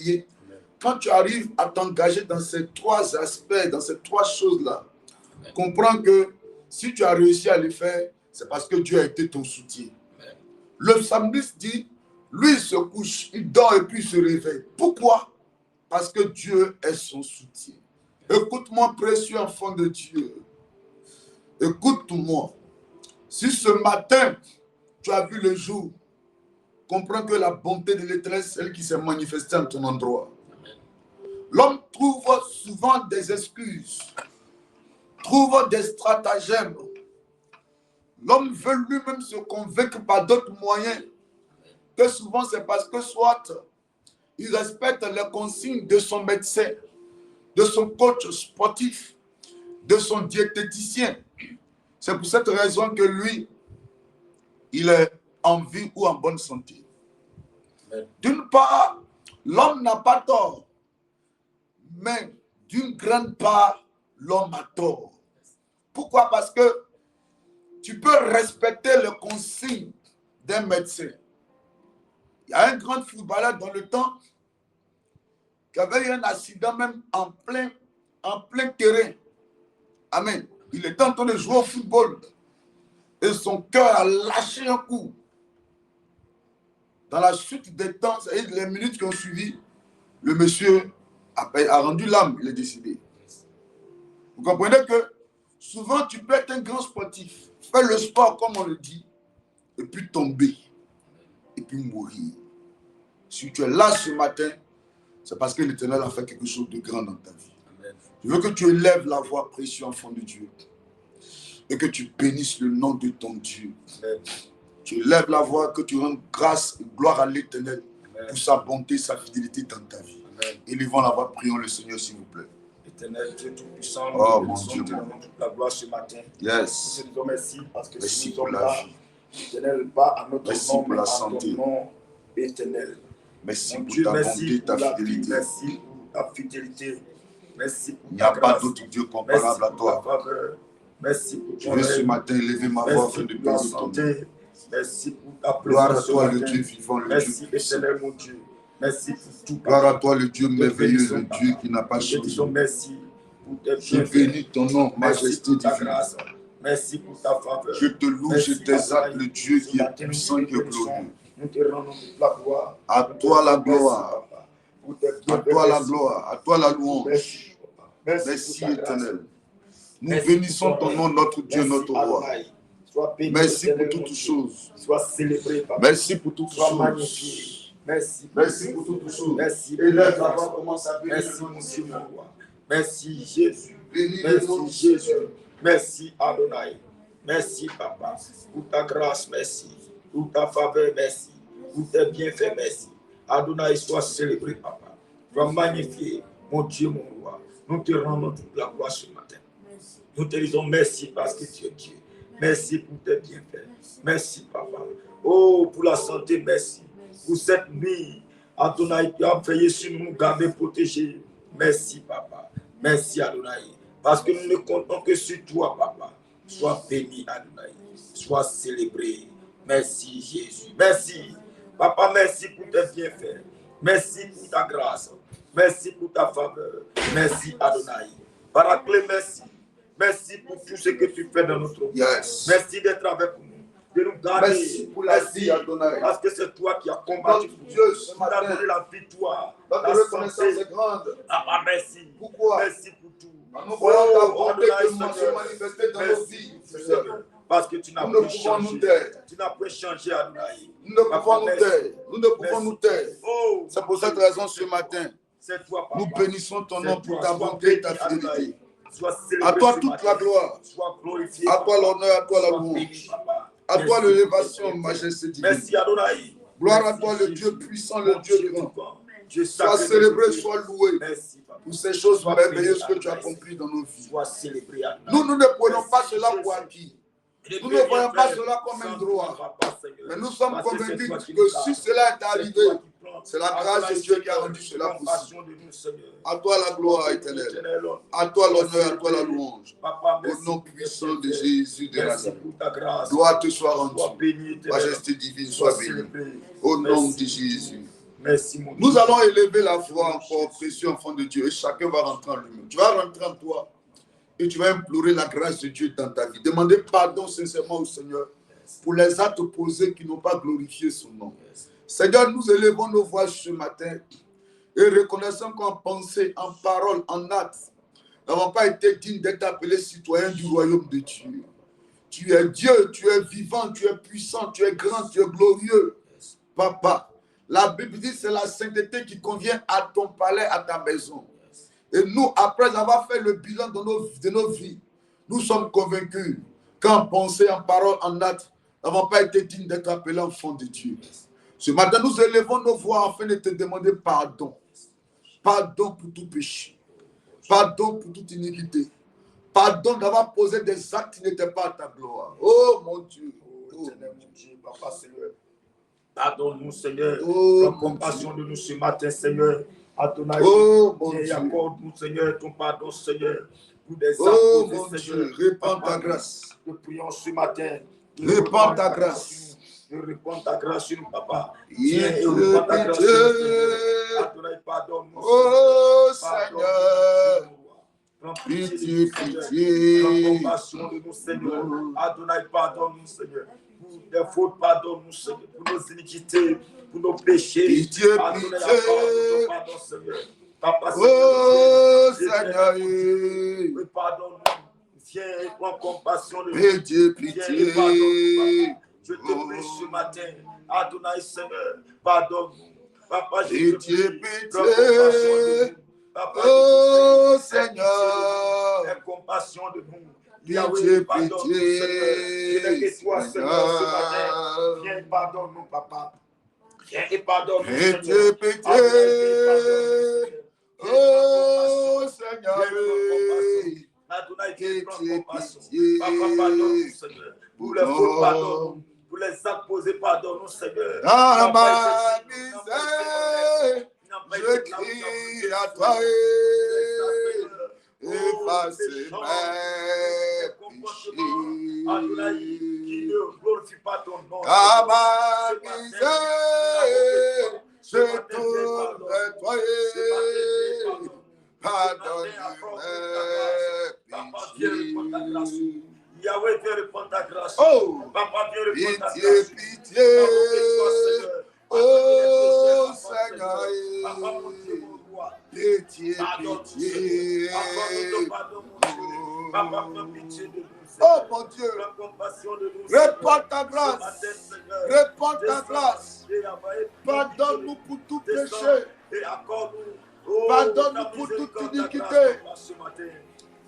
Et quand tu arrives à t'engager dans ces trois aspects, dans ces trois choses-là, comprends que si tu as réussi à le faire, c'est parce que Dieu a été ton soutien. Le psalmiste dit, lui il se couche, il dort et puis il se réveille. Pourquoi? Parce que Dieu est son soutien. Écoute-moi, précieux enfant de Dieu. Écoute-moi. Si ce matin, tu as vu le jour, comprends que la bonté de l'Éternel, c'est celle qui s'est manifestée en ton endroit. L'homme trouve souvent des excuses, trouve des stratagèmes. L'homme veut lui-même se convaincre par d'autres moyens, que souvent c'est parce que soit il respecte les consignes de son médecin, de son coach sportif, de son diététicien. C'est pour cette raison que lui, il est en vie ou en bonne santé. D'une part, l'homme n'a pas tort, mais d'une grande part, l'homme a tort. Pourquoi? Parce que tu peux respecter les consignes d'un médecin. Il y a un grand footballeur dans le temps qui avait eu un accident même en plein terrain. Amen. Il était en train de jouer au football et son cœur a lâché un coup. Dans la suite des temps, c'est-à-dire les minutes qui ont suivi, le monsieur a rendu l'âme, il est décédé. Vous comprenez que souvent tu peux être un grand sportif, faire le sport comme on le dit, et puis tomber, et puis mourir. Si tu es là ce matin, c'est parce que l'Éternel a fait quelque chose de grand dans ta vie. Amen. Je veux que tu élèves la voix, précieux enfant de Dieu, et que tu bénisses le nom de ton Dieu. Amen. Tu élèves la voix, que tu rendes grâce et gloire à l'Éternel pour sa bonté, sa fidélité dans ta vie. Amen. Élevons la voix, prions le Seigneur s'il vous plaît. Éternel Dieu Tout-Puissant, oh mon Dieu, toute la gloire ce matin. Yes. Nous te disons merci parce que merci si nous pour sommes la là, vie. Éternel, pas à notre merci nom, pour la santé. Nom éternel. Merci mon pour Dieu, ta merci bonté, ta pour fidélité. Merci pour ta fidélité. Merci pour il n'y a ta pas grâce. d'autre Dieu comparable à toi. Merci pour je veux ce matin élever ma voix afin de bénir ton nom. Merci pour ta présence. Gloire à toi, le Dieu vivant, le merci, Dieu puissant. Éternel, mon Dieu. Merci pour tout. Gloire à toi, le Dieu merveilleux, le Dieu qui n'a pas changé. Merci pour tes bienfaits. Je bénis ton nom, majesté divine. Merci pour ta faveur. Je te loue, je t'exalte, le Dieu qui est puissant et glorieux. Nous te rendons la gloire. À toi la gloire. À toi la gloire. À toi la louange. Merci éternel. Nous bénissons ton nom, notre Dieu, notre roi. Merci pour toutes choses. Sois célébré, Papa. Merci pour toutes choses. Merci pour toutes choses. Merci. Élève la voix, commence à bénir. Merci, mon Dieu, mon roi. Merci, Jésus. Bénis merci, Jésus. Merci, Adonai. Merci, Papa. Pour ta grâce, merci. Pour ta faveur, merci. Pour tes bienfaits, merci. Adonai, sois célébré, Papa. Sois magnifié, mon Dieu, mon roi. Nous te rendons toute la gloire ce matin. Nous te disons merci parce que tu es Dieu. Merci pour tes bienfaits. Merci, Papa. Oh, pour la santé, merci. Pour cette nuit, Adonai, tu as veillé sur nous, garder, protéger. Merci, Papa. Merci, Adonai. Parce que nous ne comptons que sur toi, Papa. Sois béni, Adonai. Sois célébré. Merci, Jésus. Merci. Papa, merci pour tes bienfaits. Merci pour ta grâce. Merci pour ta faveur. Merci, Adonai. Paraclet, merci. Merci pour tout ce que tu fais dans notre vie. Yes. Merci d'être avec nous. De nous garder. Merci pour la vie, Adonai. Parce que c'est toi qui as combattu pour Dieu ce tu as matin. donné la victoire. Notre reconnaissance est grande. Papa, merci. Pourquoi? Merci pour tout. Nous voyons ta bonté se manifester dans nos vies. Parce que tu n'as nous ne pas pouvons nous changé. taire. Tu n'as pas changé, Adonai. Nous ne pouvons nous taire. Nous ne pouvons Merci. nous taire. Oh, c'est pour cette raison ce matin, c'est toi, Papa. nous bénissons ton nom pour toi. ta Sois bonté et ta béni, Adonai. fidélité. Sois célébré À toi ce toute matin. la gloire. Sois glorifié. À toi l'honneur, à toi la Sois louange. béni, Papa. À toi Merci l'élévation, pour tes majesté divine. Merci, Adonai. Gloire à Merci, toi le Jésus. Dieu puissant, le Dieu grand. Dieu Sois sacré, célébré, Dieu. sois loué Merci, Papa. pour ces choses Sois merveilleuses béni, que tu as Adonai. accomplies dans nos vies. Sois célébré, Adonai. Nous ne prenons pas Merci, cela Jésus. pour acquis. Et Nous ne voyons pas faire cela comme un sans droit. toi, Papa, Seigneur. Mais nous sommes Parce que convaincus c'est toi qui que nous si as. cela est C'est arrivé, toi qui prends. c'est la grâce de Dieu qui a rendu cela possible. Compassion de nous, Seigneur. À toi la gloire éternelle. À toi l'honneur, à toi la louange. Papa, Au merci nom pour tes puissant de bienfaits. Jésus de Merci Nazareth. pour ta grâce. Gloire te soit Sois rendue. béni, éternel. Majesté divine, sois bénie. célébré. Au nom Merci. de Jésus. Merci, mon Dieu. Nous allons élever la voix encore, précieux enfant de Dieu, et chacun va rentrer en lui-même. Tu vas rentrer en toi et tu vas implorer la grâce de Dieu dans ta vie. Demandez pardon sincèrement au Seigneur pour les actes posés qui n'ont pas glorifié son nom. Seigneur, nous élevons nos voix ce matin et reconnaissons qu'en pensée, en parole, en acte, nous n'avons pas été dignes d'être appelés citoyens du royaume de Dieu. Tu es Dieu, tu es vivant, tu es puissant, tu es grand, tu es glorieux. Papa, la Bible dit que c'est la sainteté qui convient à ton palais, à ta maison. Et nous, après avoir fait le bilan de nos vies, nous sommes convaincus qu'en pensée, en parole, en acte, nous n'avons pas été dignes d'être appelés enfants de Dieu. Ce matin, nous élevons nos voix afin de te demander pardon. Pardon pour tout péché. Pardon pour toute iniquité. Pardon d'avoir posé des actes qui n'étaient pas à ta gloire. Oh mon Dieu. Oh, Seigneur, mon Dieu, Papa, Seigneur. Pardonne-nous, Seigneur. Oh, Prends compassion de nous ce matin, Seigneur. Adonai, oh mon Dieu. Accorde-nous, Seigneur, ton pardon, Seigneur. Pour des actes Oh posés, mon Seigneur. Dieu, répands ta grâce. Nous prions ce matin. Répands ta grâce. Je réponds ta grâce sur nous, Papa. Viens et réponds ta grâce sur nous, Seigneur. Adonai, pardonne-nous. Oh Seigneur. Prends Pitié, Seigneur. pitié. Prends compassion de nous, Seigneur. Adonai, pardonne-nous, Seigneur. Pour des fautes, pardonne-nous, Seigneur. Pour nos iniquités, pour nos péchés. Pitié, Adonai, pitié. accorde-nous pardon, Seigneur. Papa, Oh Seigneur. Seigneur. Pardonne-nous. Viens et prends compassion de nous. Pitié, Viens et pardonne-nous, pitié. Papa. Je te prie ce matin. Adonai, Seigneur, pardonne-nous. Papa, je te Pitié, prie. Prends compassion de pitié. nous. Papa, Oh je te prie. Seigneur. Aie compassion de nous. Pitié, Yahweh, pardonne-nous, pitié. Seigneur. Je n'ai que toi, Seigneur, ce matin. Viens et pardonne-nous, Papa. Viens et pardonne-nous, Pitié, Seigneur. pitié. Adonai, viens et pardonne-nous, Seigneur. Oh Seigneur. Adonai, viens prendre Pitié, compassion. pitié. Papa, pardonne-nous, Seigneur. Pour les fautes, pardonne-nous. Pour les actes posés, pardonne-nous, Seigneur. Dans ma misère, je crie à toi et efface mes péchés. Qui ne glorifie pas ton nom. Dans ma misère, je tourne vers toi et pardonne mes péchés. Yahweh, viens répondre ta grâce. Oh, Papa, viens répondre ta pitié, grâce. pitié. Oh Seigneur, Papa, mon Dieu, mon roi. pitié, Pardonne-nous, pitié. Seigneur. Accorde-nous pardon, mon Dieu. Papa, prends pitié de nous, Oh Seigneur. mon Dieu, Prends compassion de nous, Seigneur. répands ta Ce grâce, matin, Seigneur, répands ta descends, grâce. et envoie- Pardonne-nous pour tout descends péché. et accorde-nous, oh, Pardonne-nous ta pour miséricorde, toute ta iniquité. grâce, ce matin.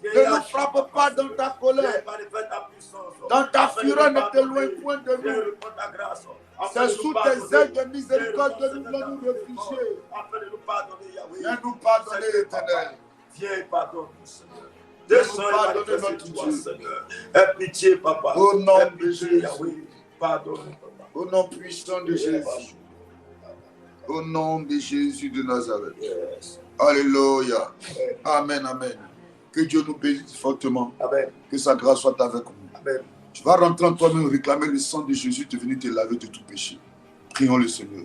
Viens Ne et nous agis, frappe Papa, pas dans Seigneur. ta colère. Viens manifester ta puissance. Dans ta Afin de fureur, nous ne pardonner. t'éloigne point de Viens nous. répondre ta grâce. Afin C'est de nous sous pardonner. tes ailes de miséricorde Viens que nous répondre voulons nous ta réfugier. afin de nous pardonner, Yahweh. Viens nous pardonner, Seigneur, l'Éternel. Papa, viens et pardonne-nous, Seigneur. Viens nous Descends et pardonner, manifeste notre toi, Dieu. Seigneur. Aie pitié, Papa. Au nom Aie de pitié, Jésus. Yahweh. Pardonne-nous, Papa. Au nom puissant de Jésus. Au nom de Jésus de Nazareth. Yes. Alléluia. Amen, amen. Que Dieu nous bénisse fortement. Amen. Que sa grâce soit avec nous. Amen. Tu vas rentrer en toi-même, réclamer le sang de Jésus, de venir te laver de tout péché. Prions le Seigneur.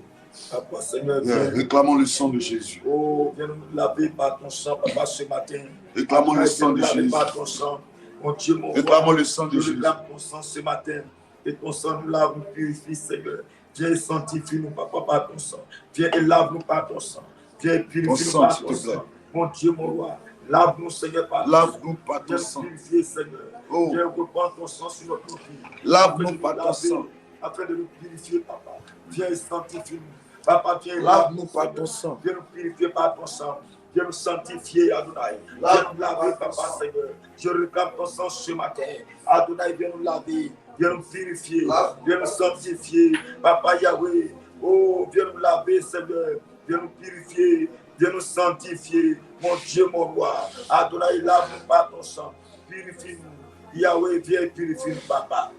Papa, Seigneur, Yeah, viens. réclamons le sang de Jésus. Oh, viens nous laver par ton sang, Papa, ce matin. Réclamons le Viens sang nous de laver Jésus. par ton sang. Mon Dieu, mon Réclamons roi. le sang de Je Jésus. réclame ton sang ce matin. Et ton sang nous lave, nous purifie, Seigneur. Viens et sanctifie-nous, Papa, par ton sang. Viens et lave-nous par ton sang. Viens et Ton purifie-nous sang, par s'il ton te plaît. sang. Mon Dieu, mon roi. Lave-nous, Seigneur, par ton sang. Lave-nous par ton Viens sang. nous purifier, Seigneur. Oh. Viens reprendre ton sang sur notre vie. Lave-nous Afin de par nous ton laver, sang. afin de nous purifier, Papa. Viens et sanctifie-nous. Papa, viens et Lave-nous lave-nous, par Seigneur. ton sang. Viens nous purifier par ton sang. Viens nous sanctifier, Adonai. Viens Lave-nous nous laver, par ton Papa, sang. Seigneur. Je réclame ton sang ce matin. Adonai, viens nous laver. Viens nous purifier. Lave-nous Viens nous par ton sanctifier. Papa Yahweh. Oh, viens nous laver, Seigneur. Viens nous purifier. Viens nous sanctifier. Mon Dieu, mon roi. Adonai, lave-nous par ton sang. Purifie-nous. Yahweh, viens purifier-nous, Papa.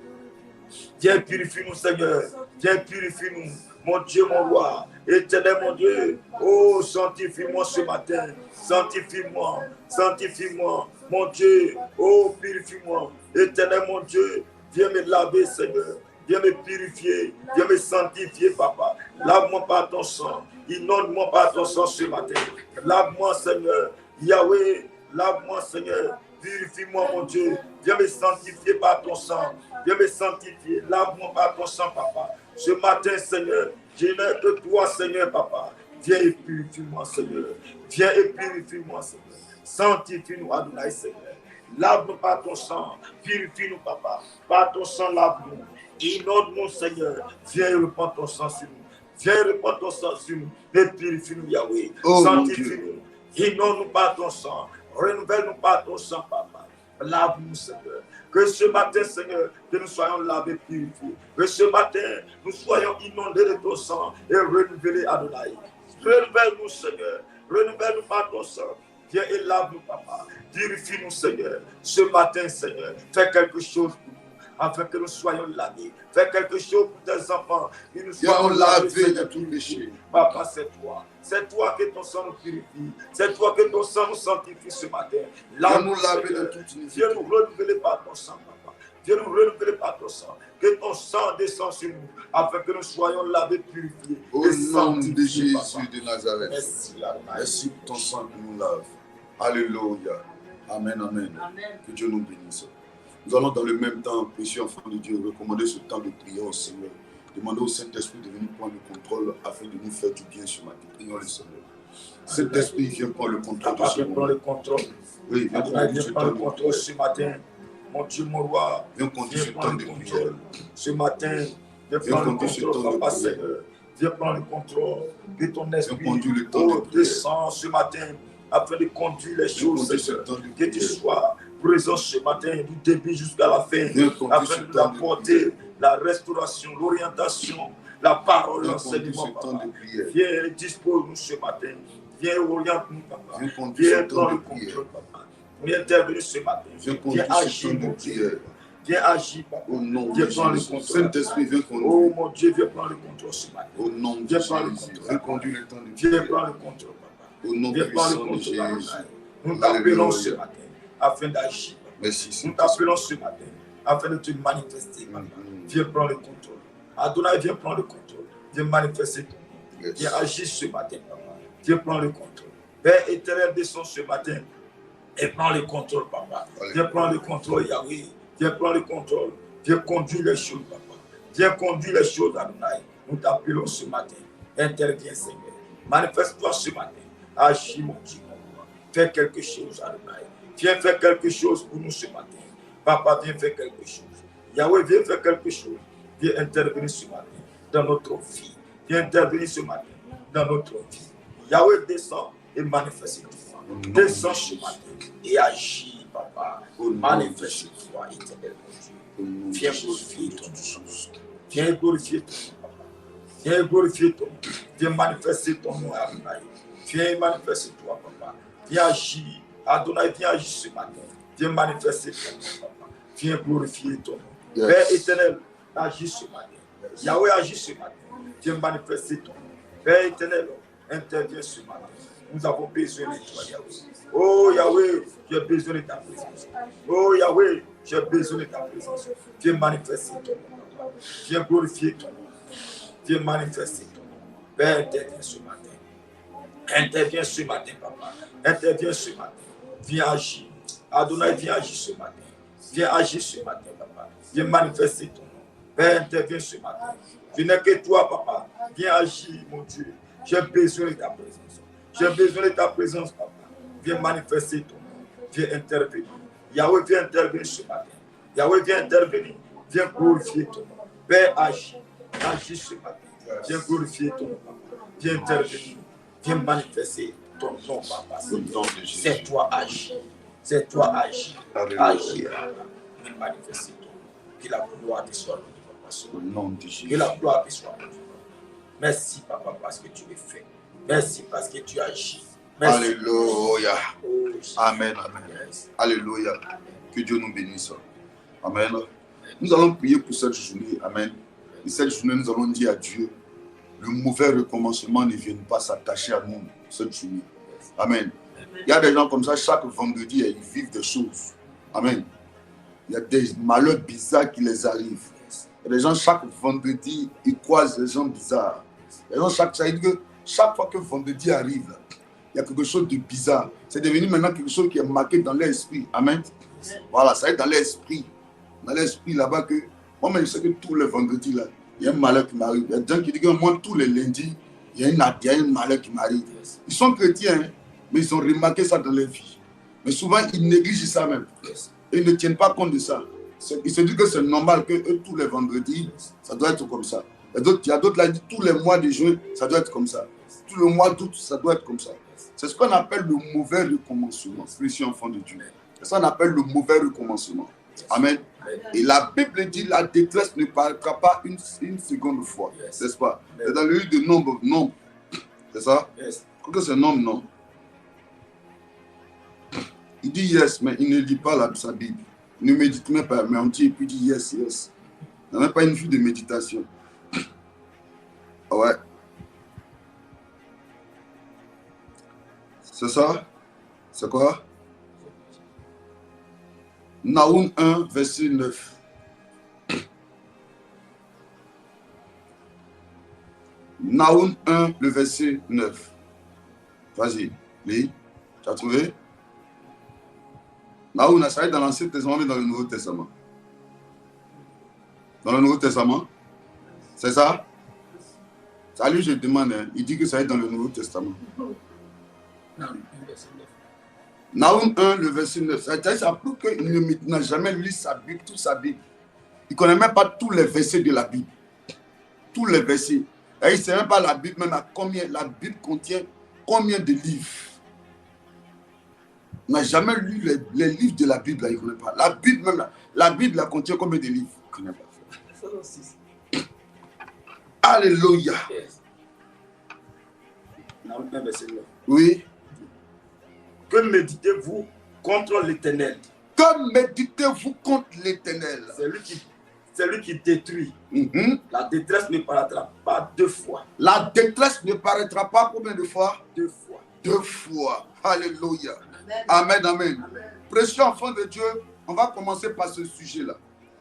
Viens purifie-nous, Seigneur. Viens purifie-nous. Mon Dieu, mon roi. Éternel, mon Dieu. Oh, sanctifie-moi ce matin. Sanctifie-moi. Sanctifie-moi. Mon Dieu. Oh, purifie-moi. Éternel, mon Dieu. Viens me laver, Seigneur. Viens me purifier. Viens me sanctifier, Papa. Lave-moi par ton sang. Inonde-moi par ton sang ce matin. Lave-moi, Seigneur. Yahweh, lave-moi, Seigneur. Purifie-moi, mon Dieu. Viens me sanctifier par ton sang. Viens me sanctifier. Lave-moi par ton sang, papa. Ce matin, Seigneur, je n'ai que toi, Seigneur, papa. Viens et purifie-moi, Seigneur. Viens et purifie-moi, Seigneur. Sanctifie-nous, Adonai, Seigneur. Lave-nous par ton sang. Purifie-nous, papa. Par ton sang, lave-nous. Inonde-nous, Seigneur. Viens et répands ton sang sur nous. Viens et répands ton sang sur nous. Et purifie-nous, Yahweh. Sanctifie-nous. Inonde-nous par ton sang. Renouvelle-nous par ton sang, papa. Lave-nous, Seigneur. Que ce matin, Seigneur, que nous soyons lavés, purifiés. Que ce matin, nous soyons inondés de ton sang et renouvelés, Adonai. Renouvelle-nous, Seigneur. Renouvelle-nous par ton sang. Viens et lave-nous, papa. Purifie-nous, Seigneur. Ce matin, Seigneur, fais quelque chose pour nous, afin que nous soyons lavés. Fais quelque chose pour tes enfants, que nous soyons lavés de tout péché. Papa, c'est toi. C'est toi que ton sang nous purifie. C'est toi que ton sang nous sanctifie ce matin. Lave-nous laver de toute iniquité. Viens nous renouveler par ton sang, papa. Viens nous renouveler par ton sang. Que ton sang descende sur nous, afin que nous soyons lavés, purifiés. Au nom de Jésus de Nazareth. Merci, merci pour ton sang qui nous lave. Alléluia. Amen, amen. Que Dieu nous bénisse. Nous allons dans le même temps, précieux enfant de Dieu, recommander ce temps de prière au Seigneur. Demander au Saint-Esprit de venir prendre le contrôle afin de nous faire du bien ce matin. Prions le Seigneur. Saint-Esprit, viens prendre le contrôle de ce moment. Le contrôle. Oui, viens prendre le contrôle ce matin. Mon Dieu, mon roi, viens conduire ce temps de prière. Ce matin, viens prendre le contrôle, Papa Seigneur. Viens prendre le contrôle de ton esprit. Descends ce matin afin de conduire les choses, Seigneur. Que tu sois présent ce matin du début jusqu'à la fin, afin de apporter la restauration, l'orientation, la parole, l'enseignement, papa. Viens et dispose-nous ce matin. Viens oriente-nous, papa. Viens prendre le contrôle, papa. Viens intervenir ce matin. Viens agir, mon Dieu. Viens agir, papa. Au nom viens de prendre Jésus. le contrôle. Saint-Esprit, viens conduire. Oh mon Dieu, viens prendre le contrôle ce matin. Au nom de viens Jésus. Prendre le contrôle. Viens conduire le temps de prière. Viens prendre le contrôle, papa. Au nom viens prendre le puissant de contrôle, Jésus. Nous t'appelons ce matin afin d'agir. Merci, nous t'appelons ce matin afin de te manifester, papa. Viens prendre le contrôle. Adonai, viens prendre le contrôle. Viens manifester ton nom. Yes. Viens agir ce matin, papa. Viens prendre le contrôle. Père éternel, descends ce matin et prends le contrôle, papa. Viens prendre le contrôle, Yahweh. Viens prendre le contrôle. Viens conduire les choses, papa. Viens conduire les choses, Adonai. Nous t'appelons ce matin. Interviens, Seigneur. Manifeste-toi ce matin. Agis, mon Dieu, mon roi. Fais quelque chose, Adonai. Viens faire quelque chose pour nous ce matin. Papa, viens faire quelque chose. Yahweh, viens faire quelque chose. Viens intervenir ce matin dans notre vie. Viens intervenir ce matin dans notre vie. Yahweh, descend et manifeste-toi. Descends ce matin et agis, papa. Manifeste-toi, éternel mon Dieu. Viens glorifier ton nom. Viens glorifier ton nom, papa. Viens glorifier ton nom. Viens manifester ton nom, Adonai. Viens manifester-toi, papa. Viens agir. Adonai, viens agir ce matin. Viens manifester ton nom, papa. Viens glorifier ton nom. Yes. Père éternel, agis ce matin. Yahweh, agis ce matin. Viens manifester ton nom. Père éternel, interviens ce matin. Nous avons besoin de toi, Yahweh. Oh Yahweh, j'ai besoin de ta présence. Oh Yahweh, j'ai besoin de ta présence. Viens manifester ton nom, papa. Viens glorifier ton nom. Viens manifester ton nom. Père, interviens ce matin. Interviens ce matin, papa. Interviens ce matin. Viens agir. Adonai, viens agir ce matin. Viens agir ce matin, papa. Viens manifester ton nom. Père, interviens ce matin. Je n'ai que toi, papa. Viens agir, mon Dieu. J'ai besoin de ta présence. J'ai besoin de ta présence, papa. Viens manifester ton nom. Viens intervenir. Yahweh, viens intervenir ce matin. Yahweh, viens intervenir. Viens glorifier ton nom. Père, agis. Agis ce matin. Viens glorifier ton nom, papa. Viens intervenir. Viens manifester ton nom, papa. C'est toi, agis. C'est toi, agis. Agis, papa. Viens manifester ton nom. Que la gloire te soit donnée, papa. Au nom de Jésus. Que la gloire te soit donnée. Merci, papa, parce que tu es fait. Merci parce que tu agis. Merci. Alléluia. Oh, amen, amen. Yes. Alléluia. Que Dieu nous bénisse. Amen. Nous allons prier pour cette journée. Amen. Et cette journée, nous allons dire à Dieu, le mauvais recommencement ne vienne pas s'attacher à nous cette journée. Amen. Il y a des gens comme ça, chaque vendredi, ils vivent des choses. Amen. Il y a des malheurs bizarres qui les arrivent. Il y a des gens, chaque vendredi, ils croisent des gens bizarres. Les gens, chaque fois que vendredi arrive, là, il y a quelque chose de bizarre. C'est devenu maintenant quelque chose qui est marqué dans l'esprit. Amen. Voilà, ça est dans l'esprit. Dans l'esprit là-bas que, moi, je sais que tous les vendredis, là, il y a un malheur qui m'arrive. Il y a des gens qui disent que moi, tous les lundis, il y a un malheur qui m'arrive. Ils sont chrétiens, hein, mais ils ont remarqué ça dans leur vie. Mais souvent, ils négligent ça même. Ils ne tiennent pas compte de ça. Ils se disent que c'est normal que eux, tous les vendredis, ça doit être comme ça. Il y a d'autres qui disent tous les mois de juin, ça doit être comme ça. Tout le mois d'août, ça doit être comme ça. C'est ce qu'on appelle le mauvais recommencement. Précieux enfant de Dieu. C'est ça qu'on appelle le mauvais recommencement. Amen. Et la Bible dit la détresse ne paraîtra pas une seconde fois. N'est-ce pas? C'est dans le livre de Nombre. C'est ça? Je crois que c'est Nombre, non? Il dit yes, mais il ne lit pas sa Bible. Il ne médite même pas, mais on dit et puis il dit yes. Il n'a même pas une vue de méditation. Ouais. C'est ça? C'est quoi? Naoum 1, verset 9. Naoum 1, le verset 9. Vas-y, lis. Tu as trouvé? Naoum, ça est dans l'Ancien Testament, mais dans le Nouveau Testament. Dans le Nouveau Testament? C'est ça? Ça lui, je demande, hein, il dit que ça est dans le Nouveau Testament. Naoum 1, le verset 9. Ça prouve qu'il n'a jamais lu sa Bible, toute sa Bible. Il ne connaît même pas tous les versets de la Bible. Tous les versets. Et il ne sait même pas la Bible, même à combien. La Bible contient combien de livres. Il n'a jamais lu les livres de la Bible, là, il ne connaît pas. La Bible, même là, la Bible là, contient combien de livres? Il ne connaît pas. Alléluia. Oui. Que méditez-vous contre l'Éternel? Que méditez-vous contre l'Éternel? C'est lui qui détruit. La détresse ne paraîtra pas 2 fois. La détresse ne paraîtra pas combien de fois? 2 fois. 2 fois. Alléluia. Amen, amen. Précieux enfant de Dieu, on va commencer par ce sujet-là.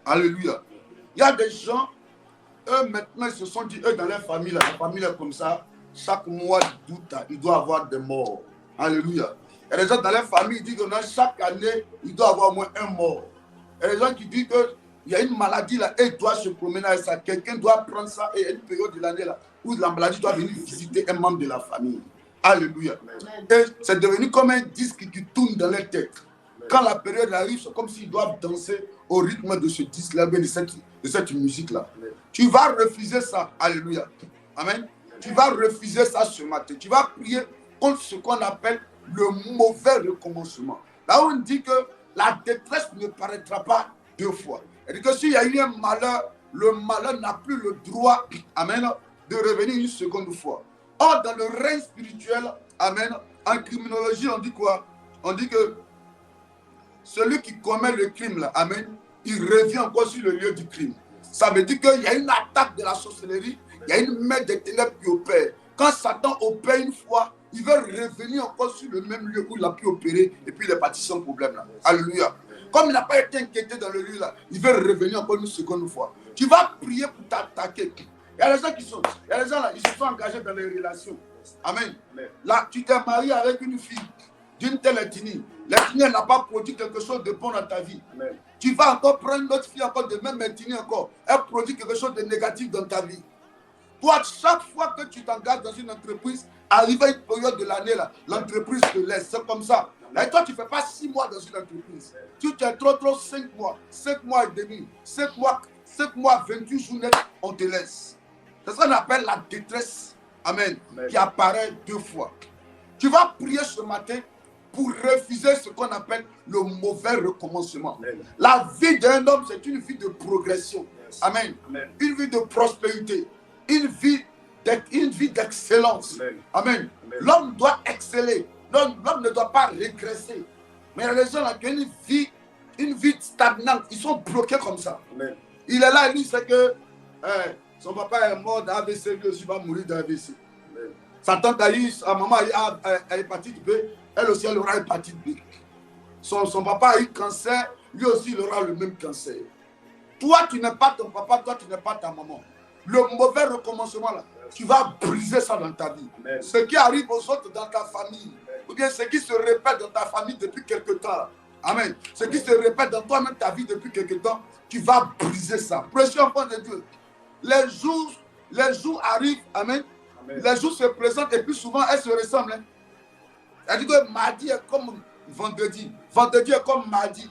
Alléluia. Il y a des gens, eux maintenant, ils se sont dit, eux dans leur famille, la famille est comme ça, chaque mois d'août, il doit avoir des morts. Alléluia. Il y a des gens dans leur famille qui disent que chaque année, il doit avoir au moins un mort. Il y a des gens qui disent qu'il y a une maladie là, et il doit se promener avec ça. Quelqu'un doit prendre ça et il y a une période de l'année là, où la maladie doit venir visiter un membre de la famille. Alléluia. Et c'est devenu comme un disque qui tourne dans leur tête. Quand la période arrive, c'est comme s'ils doivent danser au rythme de ce disque-là, de cette musique-là. Tu vas refuser ça. Alléluia. Amen. Tu vas refuser ça ce matin. Tu vas prier contre ce qu'on appelle le mauvais recommencement. Là où on dit que la détresse ne paraîtra pas 2 fois. C'est-à-dire que s'il y a eu un malheur, le malheur n'a plus le droit, amen, de revenir une seconde fois. Or, dans le règne spirituel, amen, en criminologie, on dit quoi? On dit que celui qui commet le crime, là, amen, il revient encore sur le lieu du crime. Ça veut dire qu'il y a une attaque de la sorcellerie, il y a une main des ténèbres qui opère. Quand Satan opère une fois, il veut revenir encore sur le même lieu où il a pu opérer et puis il est parti sans problème là. Alléluia. Comme il n'a pas été inquiété dans le lieu là, il veut revenir encore une seconde fois. Tu vas prier pour t'attaquer. Il y a des gens il y a des gens là, ils se sont engagés dans les relations. Amen. Là, tu t'es marié avec une fille d'une telle ethnie. L'ethnie n'a pas produit quelque chose de bon dans ta vie. Amen. Tu vas encore prendre une autre fille encore de même ethnie encore. Elle produit quelque chose de négatif dans ta vie. Toi, chaque fois que tu t'engages dans une entreprise, arrivé à une période de l'année, l'entreprise te laisse. C'est comme ça. Là, et toi, tu ne fais pas 6 mois dans une entreprise. Tu es trop 5 mois, 5 mois et demi, 5 mois, 28 jours net, on te laisse. C'est ce qu'on appelle la détresse. Amen. Amen. Qui apparaît 2 fois. Tu vas prier ce matin pour refuser ce qu'on appelle le mauvais recommencement. Amen. La vie d'un homme, c'est une vie de progression. Yes. Amen. Amen. Une vie de prospérité. Une vie d'excellence. Amen. Amen. Amen. L'homme doit exceller. L'homme ne doit pas régresser. Mais il y a des gens qui ont une vie stagnante. Ils sont bloqués comme ça. Amen. Il est là, il dit que son papa est mort d'AVC, lui aussi va mourir d'AVC. Sa tante a eu, sa maman a hépatite B, elle aussi elle aura hépatite B. Son papa a eu cancer, lui aussi il aura le même cancer. Toi tu n'es pas ton papa, toi tu n'es pas ta maman. Le mauvais recommencement là, Tu vas briser ça dans ta vie. Amen. Ce qui arrive aux autres dans ta famille, ou bien ce qui se répète dans ta famille depuis quelque temps. Amen. Ce qui se répète dans toi-même ta vie depuis quelque temps, tu vas briser ça. Précieux enfant de Dieu. Les jours arrivent. Amen. Amen. Les jours se présentent et puis souvent elles se ressemblent. Hein. C'est-à-dire que mardi est comme vendredi. Vendredi est comme mardi.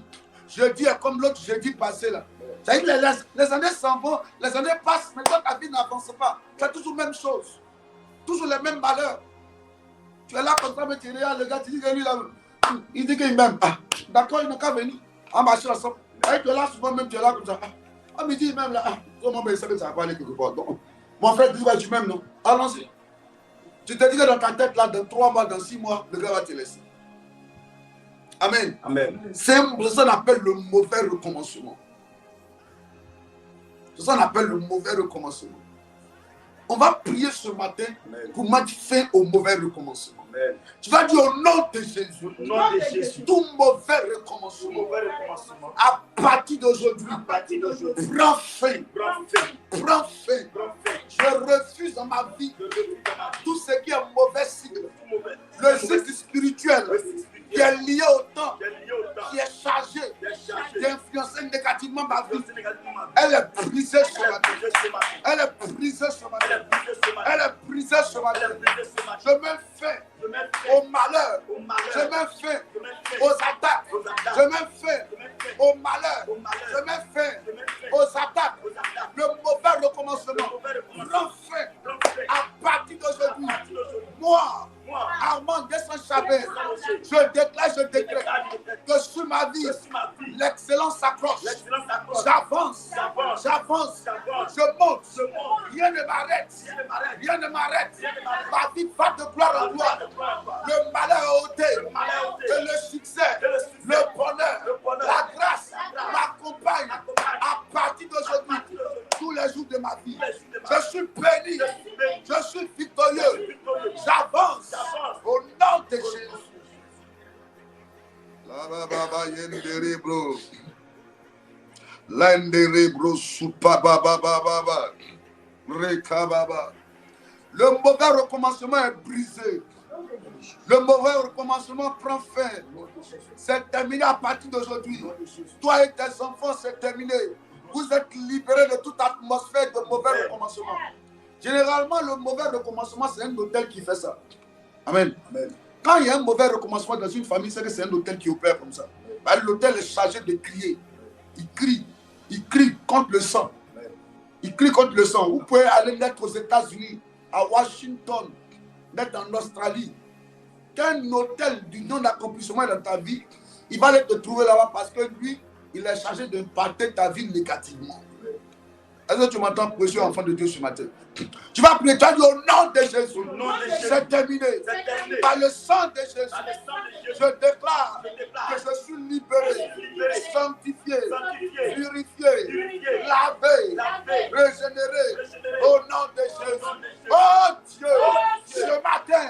Jeudi est comme l'autre jeudi passé là. C'est-à-dire que les années s'en vont, les années passent, mais toi ta vie n'avance pas. C'est toujours la même chose. Toujours les mêmes malheurs. Tu es là comme ça, mais tu regardes le gars, tu dis que lui là, il dit qu'il m'aime. Ah, d'accord, il n'a qu'à venir. En marchant ensemble. Et tu es là souvent même, tu es là comme ça. Ah, mais il dit même là, ah, comment mais ça va aller quelque part. Donc, mon frère dit, ouais, tu m'aimes, non? Allons-y. Tu te dis que dans ta tête là, dans 3 mois, dans 6 mois, le gars va te laisser. Amen. Amen. C'est ça qu'on appelle le mauvais recommencement. C'est ça qu'on appelle le mauvais recommencement. On va prier ce matin pour mettre fin au mauvais recommencement. Amen. Tu vas dire au nom de Jésus, Au nom de Jésus, tout mauvais recommencement, à partir d'aujourd'hui, prends fin. Prends fin. Je refuse dans ma vie tout ce qui est mauvais cycle. Le cycle spirituel qui est lié au temps, qui est chargé d'influencer négativement ma vie. Elle est brisée ce matin. Elle est brisée ce matin. Elle est brisée ce matin. Je mets fin au malheur. Je mets fin aux attaques. Je mets fin au malheur. Je mets fin aux attaques. Le mauvais recommencement. Prends fin à partir d'aujourd'hui. Moi, Armand Descens-Chabert, je déclare, je décrète que sur ma vie, l'excellence s'accroche. J'avance, je monte. Rien ne m'arrête. Rien ne m'arrête. Ma vie va de gloire en gloire. Le malheur est ôté. Et le succès, le bonheur, la grâce m'accompagne à partir d'aujourd'hui. Tous les jours de ma vie. Je suis béni. Je suis victorieux. J'avance au nom de Jésus. Le mauvais recommencement est brisé. Le mauvais recommencement prend fin. C'est terminé à partir d'aujourd'hui. Toi et tes enfants, c'est terminé. Vous êtes libérés de toute atmosphère de mauvais recommencement. Généralement, le mauvais recommencement, c'est un hôtel qui fait ça. Amen. Amen. Quand il y a un mauvais recommencement dans une famille, c'est que c'est un hôtel qui opère comme ça. L'hôtel est chargé de crier. Il crie contre le sang. Il crie contre le sang. Vous pouvez aller naître aux États-Unis, à Washington, naître en Australie. Qu'un hôtel du non-accomplissement dans ta vie, il va aller te trouver là-bas parce que lui, il est chargé d'impacter ta vie négativement. Est-ce que tu m'entends, précieux enfant de Dieu, ce matin? Tu vas prier, tu vas dire au nom de Jésus. C'est terminé. Par le sang de Jésus, je déclare que je suis libéré, sanctifié, purifié, lavé, régénéré au nom de Jésus. Oh Dieu, ce matin,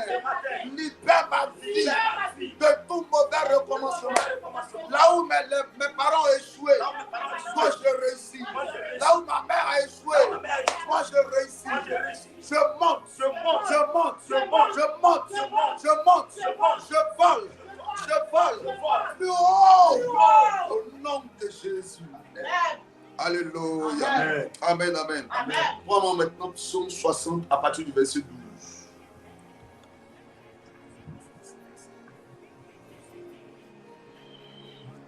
libère ma vie de tout mauvais recommencement. Là où mes parents ont échoué, moi je réussis. Là où ma mère a échoué, moi je réussis. Je monte, je vole, plus haut, au nom de Jésus. Alléluia. Amen, amen. Prends maintenant psaume 60 à partir du verset 12.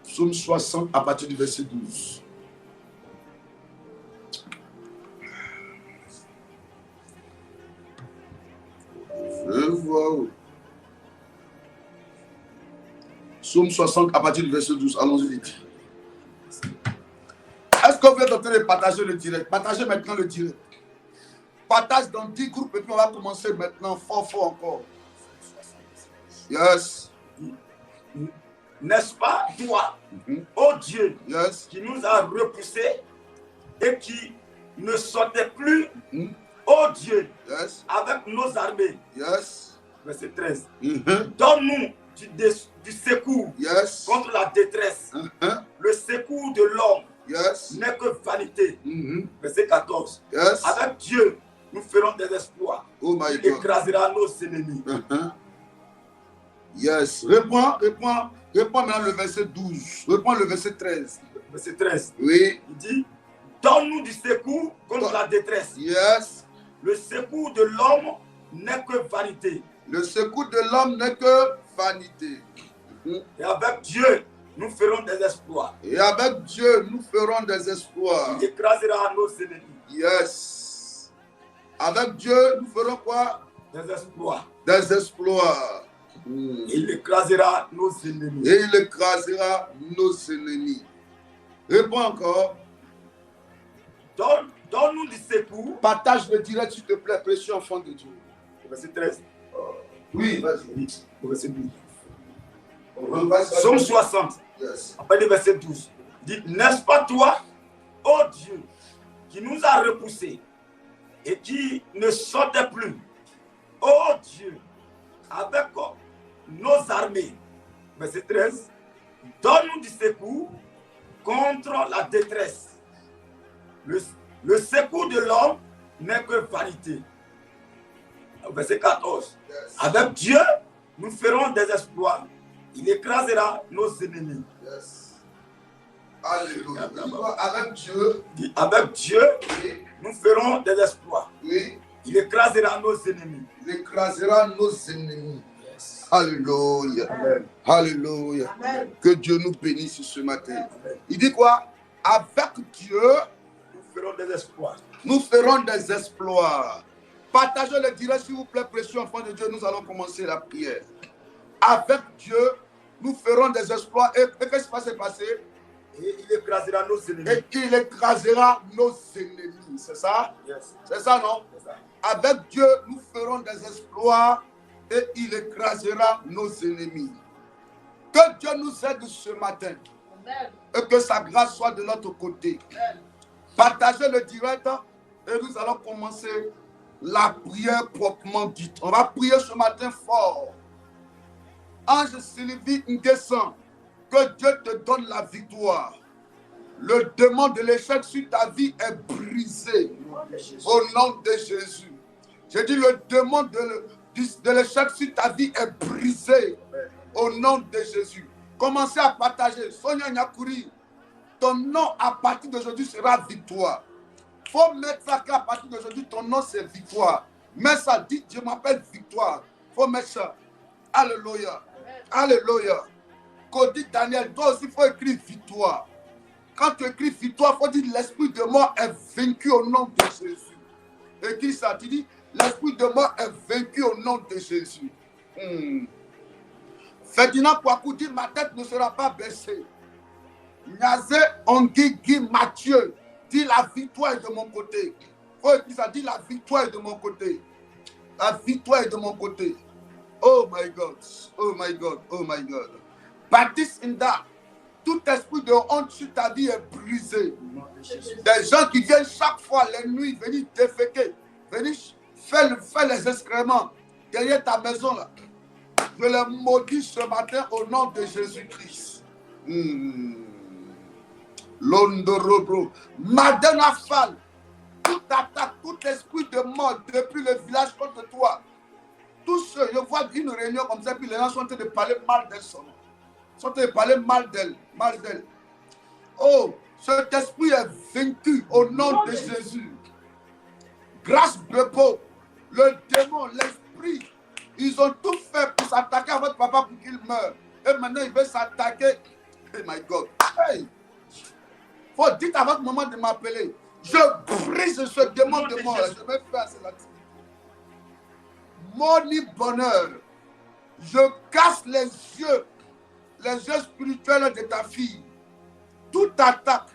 Psaume 60 à partir du verset 12. Psaume 60 à partir du verset 12. Allons-y vite. Est-ce que vous êtes en train de partager le direct? Partagez maintenant le direct. Partage dans 10 groupes et puis on va commencer maintenant fort encore. Yes. N'est-ce pas toi, oh Dieu, Yes. qui nous a repoussés et qui ne sortait plus, oh Dieu, Yes. avec nos armées. Yes. Verset 13. Donne-nous du secours Yes. contre la détresse. Le secours de l'homme Yes. n'est que vanité. Verset 14. Yes. Avec Dieu, nous ferons des exploits. Oh my Il God. écrasera nos ennemis. Yes. Reprends maintenant le verset 12. Reprends le verset 13. Verset 13. Oui. Il dit, donne-nous du secours contre la détresse. Yes. Le secours de l'homme n'est que vanité. Le secours de l'homme n'est que vanité. Et avec Dieu, nous ferons des exploits. Et avec Dieu, nous ferons des exploits. Il écrasera nos ennemis. Yes. Avec Dieu, nous ferons quoi? Des exploits. Des exploits. Il écrasera nos ennemis. Et il écrasera nos ennemis. Réponds encore. Donne-nous du secours. Partage le direct, s'il te plaît, précieux enfant de Dieu. Verset 13. Oui, vas-y. Verset 12. Somme Somme 60. Yes. Après le verset 12. Dit, n'est-ce pas toi, ô Dieu, qui nous a repoussés et qui ne sortait plus, ô Dieu, avec nos armées. Verset 13. Donne-nous du secours contre la détresse. Le secours de l'homme n'est que vanité. Verset 14. Yes. Avec Dieu, nous ferons des exploits. Il écrasera nos ennemis. Yes. Alléluia. Avec Dieu. Avec Dieu, Oui. nous ferons des exploits. Oui. Il écrasera nos ennemis. Il écrasera nos ennemis. Yes. Alléluia. Amen. Alléluia. Amen. Que Dieu nous bénisse ce matin. Amen. Il dit quoi? Avec Dieu, Nous ferons des exploits. nous ferons des exploits. Partagez le direct, s'il vous plaît, précieux enfants de Dieu. Nous allons commencer la prière. Avec Dieu, nous ferons des exploits. Et qu'est-ce qui va se passer? Et il écrasera nos ennemis. Et il écrasera nos ennemis. C'est ça? Yes. C'est ça, non? C'est ça. Avec Dieu, nous ferons des exploits et il écrasera nos ennemis. Que Dieu nous aide ce matin. Amen. Et que sa grâce soit de notre côté. Amen. Partagez le direct et nous allons commencer la prière proprement dite. On va prier ce matin fort. Ange Sylvie Nguessan, que Dieu te donne la victoire. Le démon de l'échec sur ta vie est brisé au nom de Jésus. J'ai dit le démon de l'échec sur ta vie est brisé au nom de Jésus. Commencez à partager. Sonia Nyakuri, ton nom à partir d'aujourd'hui sera victoire. Il faut mettre ça qu'à partir d'aujourd'hui, ton nom c'est victoire. Mais ça dit, je m'appelle victoire. Il faut mettre ça. Alléluia. Alléluia. Cody Daniel, toi aussi, il faut écrire victoire. Quand tu écris victoire, il faut dire l'esprit de mort est vaincu au nom de Jésus. Écris ça, tu dis l'esprit de mort est vaincu au nom de Jésus. Ferdinand Kouakou dit ma tête ne sera pas baissée. Niazé Onguigui Mathieu dit la victoire est de mon côté. Faut écrire ça, dit la victoire est de mon côté. La victoire est de mon côté. Oh my God, oh my God, oh my God. Baptiste Inda, tout esprit de honte sur ta vie est brisé. Des gens qui viennent chaque fois les nuits venir déféquer, venir faire les excréments derrière ta maison là. Je les maudis ce matin au nom de Jésus-Christ. Londorobro. Madame Afal, toute attaque, tout esprit de mort depuis le village contre toi. Tous ceux, je vois une réunion comme ça, puis les gens sont en train de parler mal d'elle. Ils sont en train de parler mal d'elle. Mal d'elle. Oh, cet esprit est vaincu au nom de Jésus. Grâce de peau, le démon, l'esprit, ils ont tout fait pour s'attaquer à votre papa pour qu'il meure. Et maintenant, il veut s'attaquer. Oh my God. Hey! Faut dire à votre maman de m'appeler. Je brise ce démon de mort. Je vais faire cela. Moni bonheur. Je casse les yeux spirituels de ta fille. Toute attaque,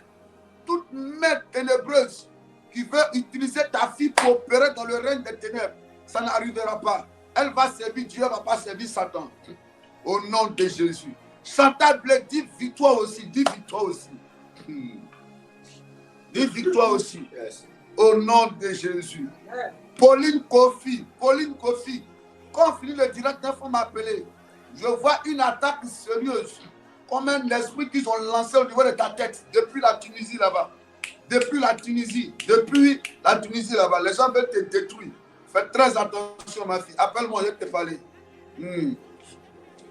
toute main ténébreuse qui veut utiliser ta fille pour opérer dans le règne des ténèbres, ça n'arrivera pas. Elle va servir Dieu, elle ne va pas servir Satan. Au nom de Jésus. Chantal Blé, dis victoire aussi, dis victoire aussi. Dis victoire aussi. Au nom de Jésus. Pauline Kofi, quand on finit le direct, il faut m'appeler. Je vois une attaque sérieuse, comme un esprit qu'ils ont lancé au niveau de ta tête, depuis la Tunisie là-bas. depuis la Tunisie. Depuis la Tunisie là-bas, les gens veulent te détruire. Fais très attention, ma fille. Appelle-moi, je vais te parler.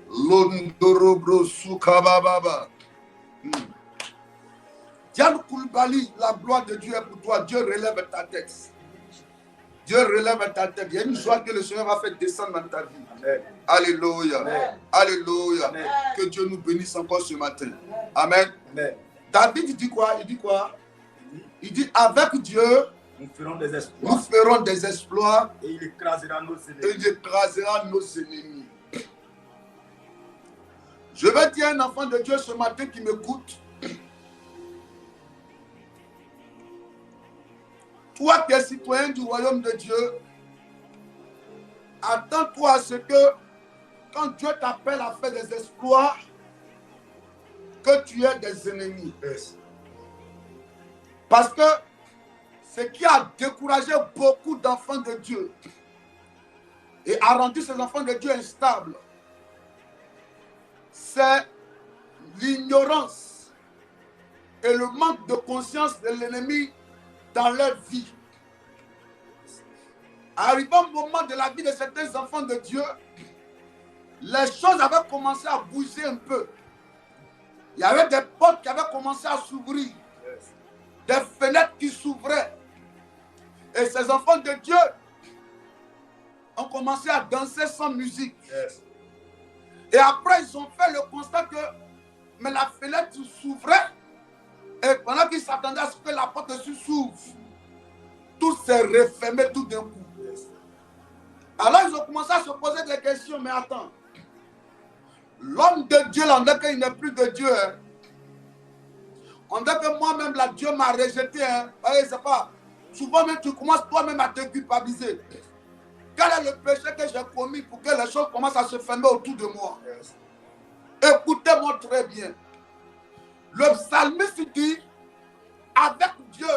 Londorobro Soukabababa. Diane Koulibaly, la gloire de Dieu est pour toi. Dieu relève ta tête. Dieu relève ta tête. Il y a une joie que le Seigneur va faire descendre dans ta vie. Amen. Alléluia. Amen. Alléluia. Amen. Que Dieu nous bénisse encore ce matin. Amen. Amen. David, il dit quoi? Il dit quoi? Il dit avec Dieu, nous ferons des exploits. Nous ferons des exploits. Et il écrasera nos ennemis. Et il écrasera nos ennemis. Je vais dire à un enfant de Dieu ce matin qui m'écoute. Toi qui es citoyen du royaume de Dieu, attends-toi à ce que quand Dieu t'appelle à faire des exploits, que tu aies des ennemis. Yes. Parce que ce qui a découragé beaucoup d'enfants de Dieu et a rendu ces enfants de Dieu instables, c'est l'ignorance et le manque de conscience de l'ennemi dans leur vie. Arrivant au moment de la vie de certains enfants de Dieu, les choses avaient commencé à bouger un peu. Il y avait des portes qui avaient commencé à s'ouvrir, des fenêtres qui s'ouvraient. Et ces enfants de Dieu ont commencé à danser sans musique. Et après, ils ont fait le constat que mais la fenêtre s'ouvrait. Et pendant qu'ils s'attendaient à ce que la porte s'ouvre, tout s'est refermé tout d'un coup. Alors ils ont commencé à se poser des questions. Mais attends, l'homme de Dieu, là, on dit qu'il n'est plus de Dieu. Hein. On dit que moi-même, là, Dieu m'a rejeté. Hein. C'est pas. Souvent même, tu commences toi-même à te culpabiliser. Quel est le péché que j'ai commis pour que les choses commencent à se fermer autour de moi? Écoutez-moi très bien. Le psalmiste dit, avec Dieu,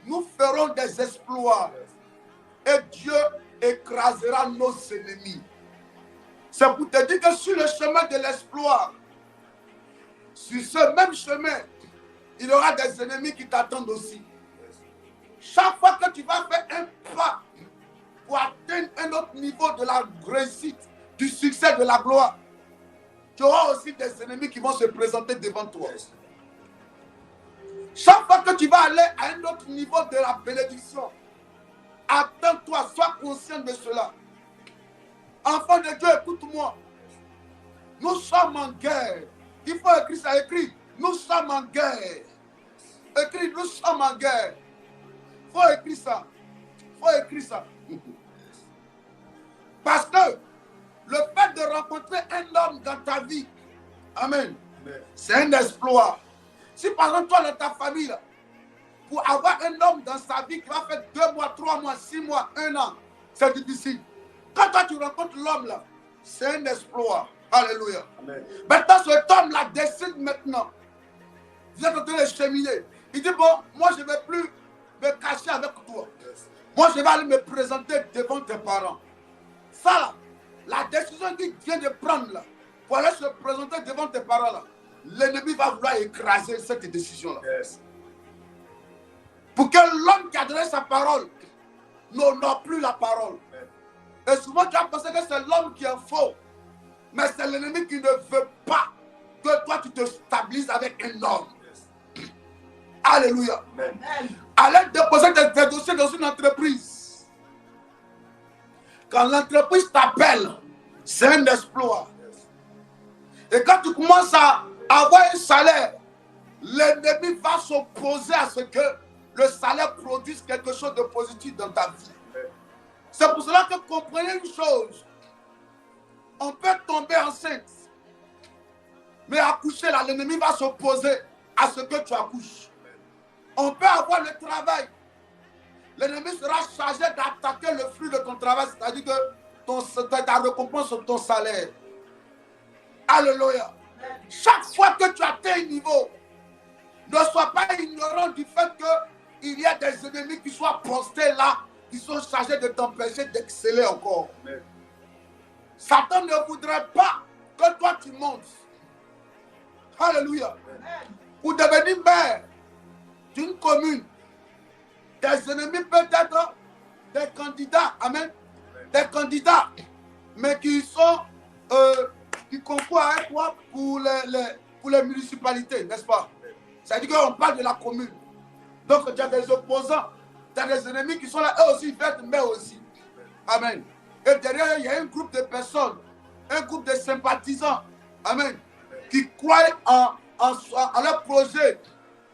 nous ferons des exploits. Et Dieu écrasera nos ennemis. C'est pour te dire que sur le chemin de l'exploit, sur ce même chemin, il y aura des ennemis qui t'attendent aussi. Chaque fois que tu vas faire un pas pour atteindre un autre niveau de la réussite, du succès, de la gloire, tu auras aussi des ennemis qui vont se présenter devant toi. Chaque fois que tu vas aller à un autre niveau de la bénédiction, attends-toi, sois conscient de cela. Enfant de Dieu, écoute-moi. Nous sommes en guerre. Il faut écrire ça, écrit. Nous sommes en guerre. Écrit, nous sommes en guerre. Il faut écrire ça. Il faut écrire ça. Parce que le fait de rencontrer un homme dans ta vie, amen, c'est un exploit. Si par exemple, toi, dans ta famille, là, pour avoir un homme dans sa vie qui va faire 2 mois, 3 mois, 6 mois, 1 an, c'est difficile. Quand toi, tu rencontres l'homme, là, c'est un exploit. Alléluia. Amen. Maintenant, cet homme-là décide maintenant. Vous êtes en train de cheminer. Il dit, bon, moi, je ne vais plus me cacher avec toi. Moi, je vais aller me présenter devant tes parents. Ça, là, la décision qu'il vient de prendre, là, pour aller se présenter devant tes parents, là, l'ennemi va vouloir écraser cette décision-là. Yes. Pour que l'homme qui a donné sa parole n'honore plus la parole. Et souvent, tu as pensé que c'est l'homme qui est faux. Mais c'est l'ennemi qui ne veut pas que toi, tu te stabilises avec un homme. Yes. Alléluia. Amen. Allez déposer tes dossiers dans une entreprise. Quand l'entreprise t'appelle, c'est un exploit. Yes. Et quand tu commences à avoir un salaire, l'ennemi va s'opposer à ce que le salaire produise quelque chose de positif dans ta vie. C'est pour cela que comprenez une chose. On peut tomber enceinte. Mais accoucher là, l'ennemi va s'opposer à ce que tu accouches. On peut avoir le travail. L'ennemi sera chargé d'attaquer le fruit de ton travail, c'est-à-dire que ta récompense sur ton salaire. Alléluia. Chaque fois que tu atteins un niveau, ne sois pas ignorant du fait qu'il y a des ennemis qui soient postés là, qui sont chargés de t'empêcher d'exceller encore. Amen. Satan ne voudrait pas que toi tu montes. Alléluia. Pour devenir mère, d'une commune, tes ennemis peuvent être des candidats, amen, des candidats, mais qui sont, qui concourent avec toi pour les municipalités, n'est-ce pas? C'est-à-dire qu'on parle de la commune. Donc, tu as des opposants, tu as des ennemis qui sont là, eux aussi, ils veulent mais aussi. Amen. Et derrière, il y a un groupe de personnes, un groupe de sympathisants, amen, qui croient en leur projet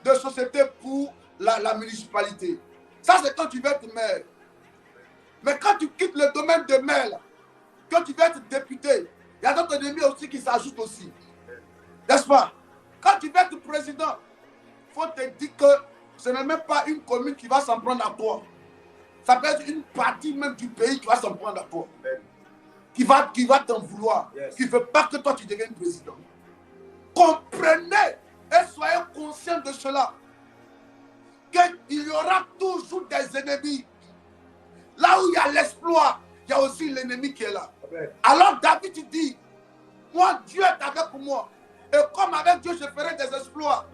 de société pour la municipalité. Ça, c'est quand tu veux être maire. Mais quand tu quittes le domaine de maire, quand tu veux être député, il y a d'autres ennemis aussi qui s'ajoutent aussi. N'est-ce pas? Quand tu veux être président, il faut te dire que ce n'est même pas une commune qui va s'en prendre à toi. Ça peut être une partie même du pays qui va s'en prendre à toi. Qui va t'en vouloir. Qui ne veut pas que toi tu deviennes président. Comprenez et soyez conscients de cela. Qu'il y aura toujours des ennemis. Là où il y a l'exploit, il y a aussi l'ennemi qui est là. Alors David dit, moi Dieu est avec moi. Et comme avec Dieu je ferai des exploits.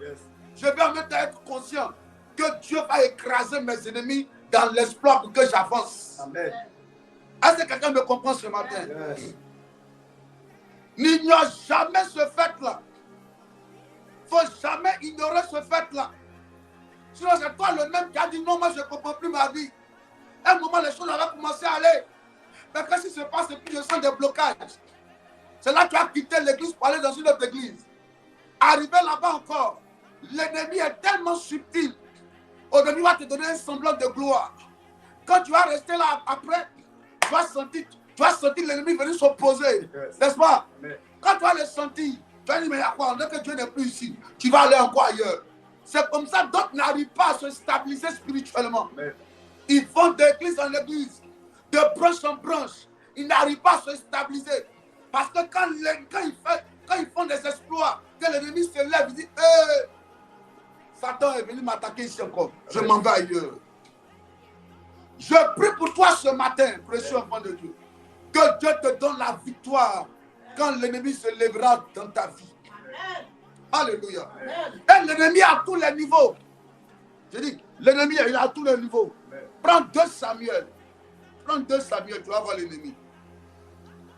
Je vais en même temps être conscient que Dieu va écraser mes ennemis dans l'exploit pour que j'avance. Amen. Est-ce que quelqu'un me comprend ce matin? N'ignore jamais ce fait-là. Il ne faut jamais ignorer ce fait-là. Sinon, c'est toi le même qui a dit non, moi je ne comprends plus ma vie. À un moment, les choses avaient commencé à aller. Mais qu'est-ce qui se passe et puis je sens des blocages? C'est là que tu as quitté l'église pour aller dans une autre église. Arrivé là-bas encore, l'ennemi est tellement subtil. Au début, il va te donner un semblant de gloire. Quand tu vas rester là après, tu vas sentir l'ennemi venir s'opposer. N'est-ce pas? Quand tu vas le sentir, tu vas dire, mais à quoi? On dirait que Dieu n'est plus ici. Tu vas aller encore ailleurs. C'est comme ça, d'autres n'arrivent pas à se stabiliser spirituellement. Ils vont d'église en église, de branche en branche. Ils n'arrivent pas à se stabiliser. Parce que quand ils font des exploits, que l'ennemi se lève, il dit, Satan est venu m'attaquer ici encore. Je m'en vais ailleurs. Je prie pour toi ce matin, précieux enfant de Dieu. Que Dieu te donne la victoire quand l'ennemi se lèvera dans ta vie. Alléluia. Et l'ennemi à tous les niveaux. Je dis, l'ennemi il est à tous les niveaux. Prends 2 Samuel. Prends 2 Samuel, tu vas voir l'ennemi.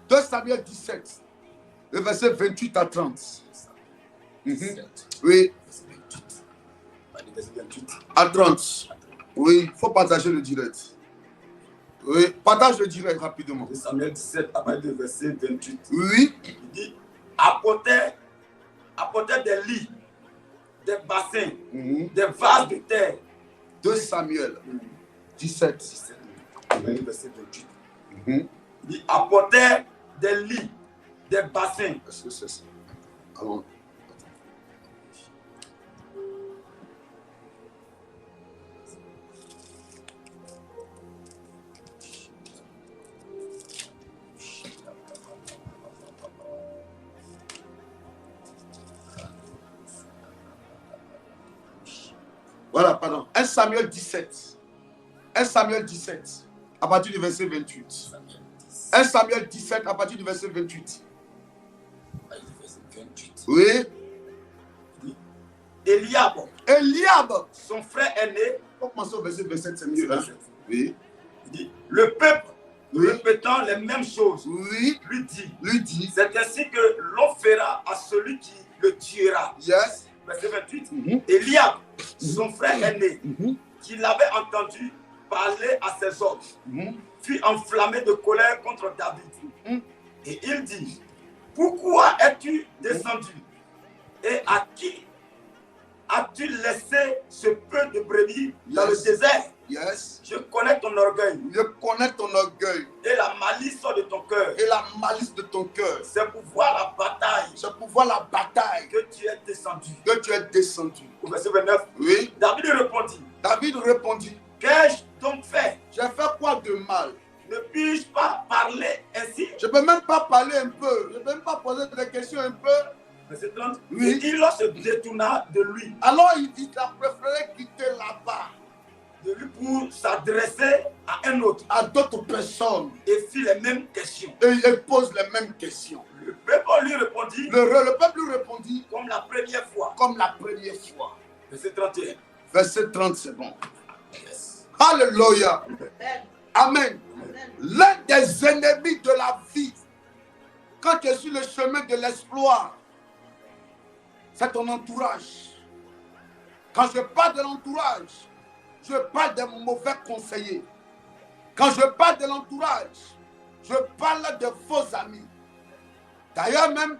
2 Samuel 17. Le verset 28 à 30. Oui. À 30. Oui, il faut partager le direct. Oui, partage le direct rapidement. Samuel 17, à partir du verset 28. Oui. Il dit, apportez des lits, des bassins, des vases de terre. 2 Samuel 17. Verset 28. Il dit, apportez des lits, des bassins. Est-ce que c'est ça? Alors. Voilà, pardon. 1 Samuel 17. 1 Samuel 17, à partir du verset 28. 1 Samuel 17, à partir du verset 28. Oui. Eliab, son frère aîné. On commence au verset 27, c'est mieux. Hein? Oui. Il dit, le peuple, répétant les mêmes choses, lui dit, c'est ainsi que l'on fera à celui qui le tuera. Yes. Verset 28. Eliab, son frère aîné, qui l'avait entendu parler à ses hommes, fut enflammé de colère contre David. Et il dit, pourquoi es-tu descendu? Et à qui as-tu laissé ce peu de brebis dans le désert? Yes. Je connais ton orgueil. Je connais ton orgueil. Et la malice de ton cœur. Et la malice de ton cœur. C'est pour voir la bataille. C'est pour voir la bataille. Que tu es descendu. Que tu es descendu. Au verset 29. Oui. David répondit. David répondit. Qu'ai-je donc fait? J'ai fait quoi de mal? Ne puis-je pas parler ainsi? Je ne peux même pas parler un peu. Je ne peux même pas poser des questions un peu. Verset 30. Oui. Et il se détourna de lui. Alors il dit qu'il a préféré quitter là-bas. De lui pour s'adresser à un autre. À d'autres personnes. Et fit les mêmes questions. Et il pose les mêmes questions. Le peuple lui répondit. Le peuple lui répondit. Comme la première fois. Comme la première fois. Verset 31. Verset 30, c'est bon. Alléluia. Amen. L'un des ennemis de la vie, quand tu es sur le chemin de l'exploit, c'est ton entourage. Quand je parle de l'entourage, je parle des mauvais conseillers. Quand je parle de l'entourage, je parle de faux amis. D'ailleurs même,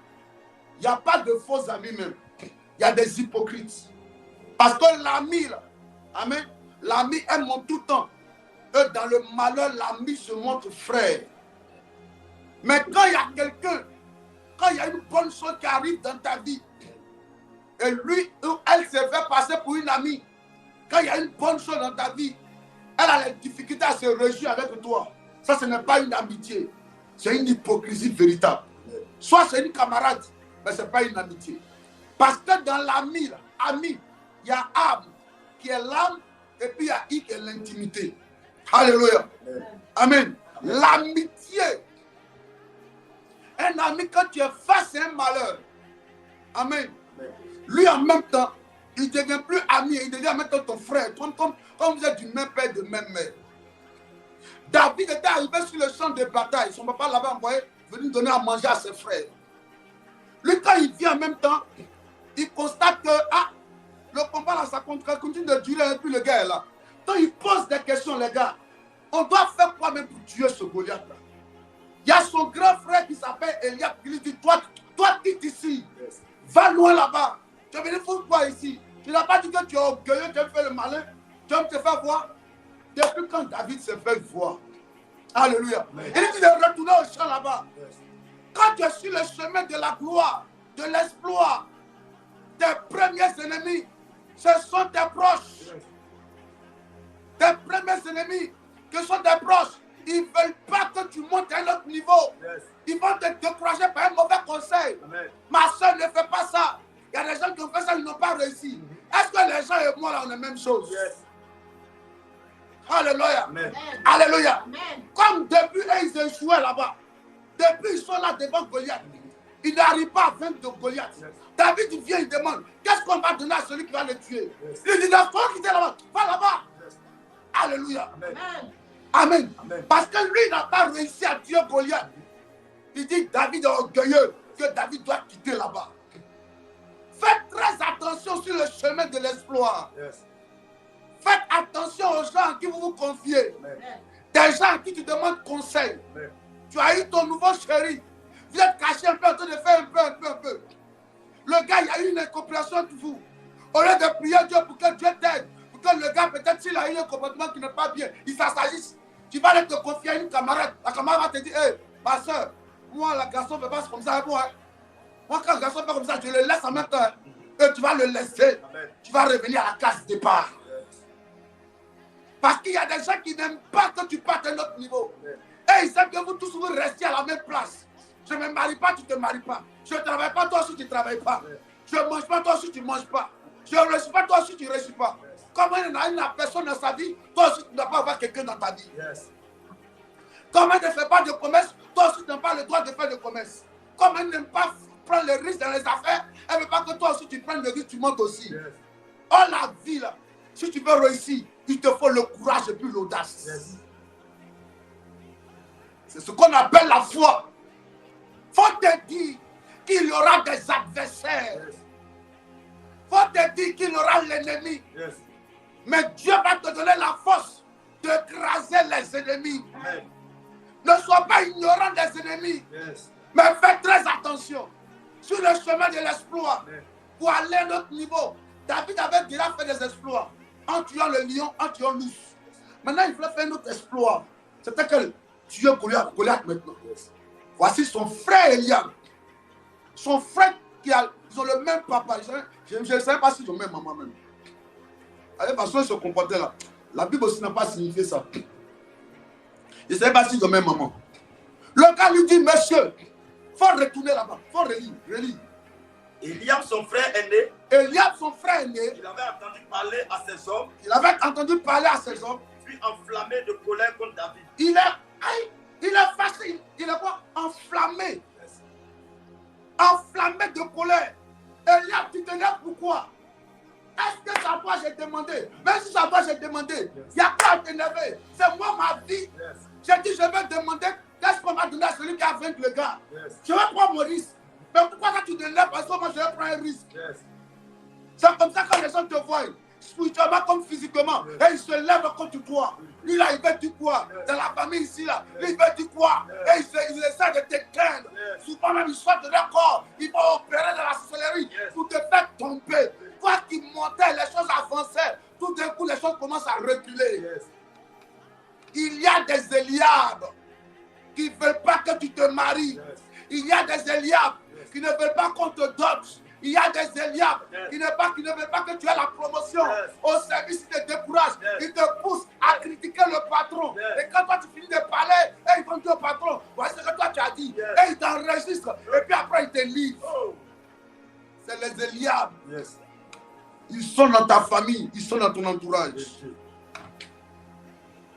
il n'y a pas de faux amis même. Il y a des hypocrites. Parce que l'ami, amen, l'ami aime en tout temps. Et dans le malheur, l'ami se montre frère. Mais quand il y a quelqu'un, quand il y a une bonne chose qui arrive dans ta vie, et lui ou elle se fait passer pour une amie, quand il y a une bonne chose dans ta vie, elle a les difficultés à se réjouir avec toi. Ça, ce n'est pas une amitié. C'est une hypocrisie véritable. Soit c'est une camarade, mais ce n'est pas une amitié. Parce que dans l'ami, ami, il y a âme qui est l'âme, et puis il y a I qui est l'intimité. Alléluia. Amen. L'amitié. Un ami, quand tu es face à un malheur, amen. Lui, en même temps, il ne devient plus ami, il devient maintenant ton frère. Comme vous êtes du même père, de même mère. David était arrivé sur le champ de bataille. Son papa l'avait envoyé venir donner à manger à ses frères. Lui, quand il vient en même temps, il constate que le combat là, ça continue de durer, et puis le gars est là. Donc il pose des questions, les gars. On doit faire quoi même pour tuer ce Goliath là? Il y a son grand frère qui s'appelle Eliab qui lui dit, toi quitte ici. Va loin là-bas. Tu es venu faire quoi ici? Tu n'as pas dit que tu es orgueilleux, tu as fait le malin, tu aimes te faire voir. Depuis quand David se fait voir? Alléluia. Il dit de retourner au champ là-bas. Quand tu es sur le chemin de la gloire, de l'exploit, tes premiers ennemis, ce sont tes proches. Tes premiers ennemis, ce sont tes proches. Ils ne veulent pas que tu montes à un autre niveau. Ils vont te décourager par un mauvais conseil. Ma soeur, ne fait pas ça. Il y a des gens qui ont fait ça, ils n'ont pas réussi. Est-ce que les gens et moi, là, on est la même chose? Alléluia. Amen. Alléluia. Amen. Comme depuis, ils échouaient là-bas. Depuis, ils sont là devant Goliath. Ils n'arrivent pas à vaincre de Goliath. David vient, il demande, qu'est-ce qu'on va donner à celui qui va le tuer? Il dit, d'accord, qui est là-bas, va là-bas. Alléluia. Amen. Amen. Amen. Parce que lui, il n'a pas réussi à tuer Goliath. Il dit, David est orgueilleux, que David doit quitter là-bas. Faites très attention sur le chemin de l'exploit. Faites attention aux gens à qui vous vous confiez. Des gens à qui tu demandes conseil. Tu as eu ton nouveau chéri. Vous êtes caché un peu en train de faire un peu. Le gars, il y a eu une incompréhension entre vous. Au lieu de prier Dieu pour que Dieu t'aide, pour que le gars, peut-être s'il a eu un comportement qui n'est pas bien, il s'assagisse. Tu vas aller te confier à une camarade. La camarade va te dire, hé, ma soeur, moi, le garçon ne fait pas comme ça avec moi. Moi, quand le garçon fait comme ça, je le laisse en même temps. Et tu vas le laisser. Tu vas revenir à la case départ. Parce qu'il y a des gens qui n'aiment pas que tu partes à un autre niveau. Et ils aiment que vous tous vous restiez à la même place. Je ne me marie pas, tu ne te maries pas. Je ne travaille pas, toi aussi tu ne travailles pas. Je ne mange pas, toi aussi tu ne manges pas. Je ne reçois pas, toi aussi tu ne reçois pas. Comment il y a une personne dans sa vie, toi aussi tu ne dois pas avoir quelqu'un dans ta vie. Comment il ne fait pas de commerce, toi aussi tu n'as pas le droit de faire de commerce. Comment il n'aime pas prendre le risque dans les affaires, elle ne veut pas que toi aussi tu prennes le risque, tu montes aussi. Oh la vie là, si tu veux réussir, il te faut le courage et puis l'audace. C'est ce qu'on appelle la foi. Faut te dire qu'il y aura des adversaires. Faut te dire qu'il y aura l'ennemi. Mais Dieu va te donner la force d'écraser les ennemis. Ne sois pas ignorant des ennemis. Mais fais très attention. Sur le chemin de l'exploit, pour aller à notre niveau, David avait déjà fait des exploits. En tuant le lion, en tuant l'ours. Maintenant, il voulait faire un autre exploit. C'était que tuer Goliath maintenant. Voici son frère Eliab. Son frère ils ont le même papa. Je ne savais pas s'ils ont le même maman même. Allez, parce qu'ils se comportaient là. La Bible aussi n'a pas signifié ça. Je ne savais pas s'ils ont le même maman. Le gars lui dit, monsieur, il faut retourner là-bas. Il faut relire. Eliab, son frère aîné. Eliab, son frère aîné. Il avait entendu parler à ses hommes. Puis enflammé de colère contre David. Il est fâché. Il est quoi? Enflammé. Enflammé de colère. Eliab, tu te lèves pourquoi? Est-ce que ça à toi j'ai demandé, même si c'est à toi j'ai demandé, il y a quoi à t'énerver? C'est moi ma vie. J'ai dit, je vais demander, laisse-moi m'a donné à celui qui a vaincu le gars. Je vais prendre mon risque. Mais pourquoi quand tu te lèves, parce que moi je vais prendre un risque? C'est comme ça quand les gens te voient, spirituellement comme physiquement, et ils se lèvent contre toi. Lui là, il veut dire quoi? Dans la famille ici là, lui il veut dire quoi? Et il essaie de t'éteindre. Souvent même ils sortent de leur corps, ils vont opérer dans la sorcellerie pour te faire tomber. Toi qui montais, les choses avançaient. Tout d'un coup, les choses commencent à reculer. Il y a des Eliab qui ne veulent pas que tu te maries. Il y a des Eliab qui ne veulent pas qu'on te dote. Il y a des Eliab qui ne veulent pas que tu aies la promotion. Au service, ils te découragent. Ils te poussent à critiquer le patron. Et quand toi tu finis de parler, et ils vont dire au patron, voici ce que toi tu as dit. Et ils t'enregistrent. Et puis après, ils te livrent. C'est les Eliab. Ils sont dans ta famille. Ils sont dans ton entourage.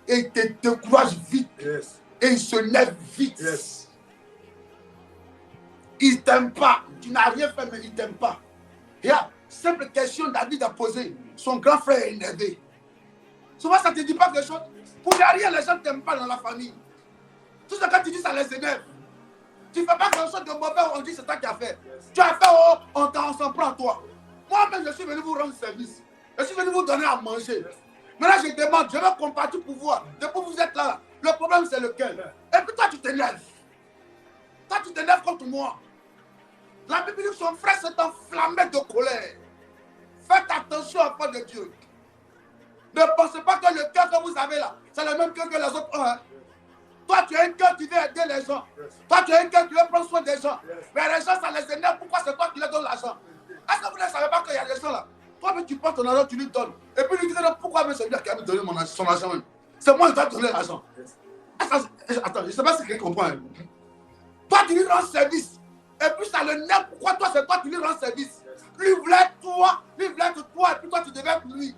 Et ils te découragent vite. Et ils se lèvent vite. Ils ne t'aiment pas. Tu n'as rien fait, mais ils ne t'aiment pas. Et là, simple question David a posée. Son grand frère est énervé. Souvent, ça ne te dit pas quelque chose. Pour rien, les gens ne t'aiment pas dans la famille. Tout ce que tu dis, ça les énerve. Tu ne fais pas quelque chose de mauvais, on dit c'est toi qui as fait. Tu as fait, oh, on s'en prend à toi. Moi-même, je suis venu vous rendre service. Je suis venu vous donner à manger. Maintenant, je demande, je veux combattre le pouvoir. Depuis que vous êtes là, le problème, c'est lequel? Et puis toi, tu t'énerves. Toi, tu t'énerves contre moi. La Bible dit que son frère s'est enflammé de colère. Faites attention, enfants de Dieu. Ne pensez pas que le cœur que vous avez là, c'est le même cœur que les autres ont. Hein? Toi, tu as un cœur qui veut aider les gens. Toi, tu as un cœur qui veut prendre soin des gens. Mais les gens, ça les énerve. Pourquoi c'est toi qui leur donnes l'argent? Est-ce que vous ne savez pas qu'il y a des gens là? Toi, tu prends ton argent, tu lui donnes. Et puis, lui dis pourquoi c'est lui qui a donné son argent? C'est moi qui dois donner l'argent. Attends, je ne sais pas si quelqu'un comprend. Hein? Toi, tu lui rends service. Et puis ça le nerve. Pourquoi toi, c'est toi qui lui rends service? Lui voulait toi, et puis toi, tu devais pour lui.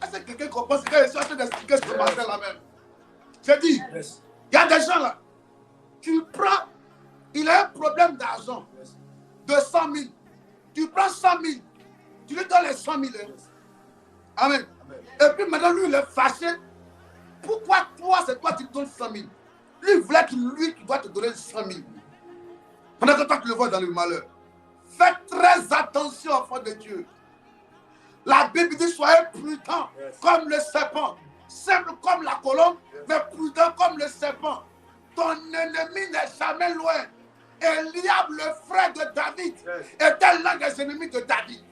Est-ce que quelqu'un comprend ce que je suis en train d'expliquer ce matin là même? J'ai dit, il y a des gens là, tu prends, il a un problème d'argent de 100 000. Tu prends 100 000, tu lui donnes les 100 000. Amen. Et puis maintenant, lui, il est fâché. Pourquoi toi, c'est toi qui donnes 100 000? Lui, il voulait que lui qui doit te donner 100 000. Pendant que toi, tu le vois dans le malheur. Faites très attention, enfants de Dieu. La Bible dit, soyez prudents comme le serpent. Simple comme la colombe, mais prudent comme le serpent. Ton ennemi n'est jamais loin. Eliab, le frère de David, était l'un des ennemis de David.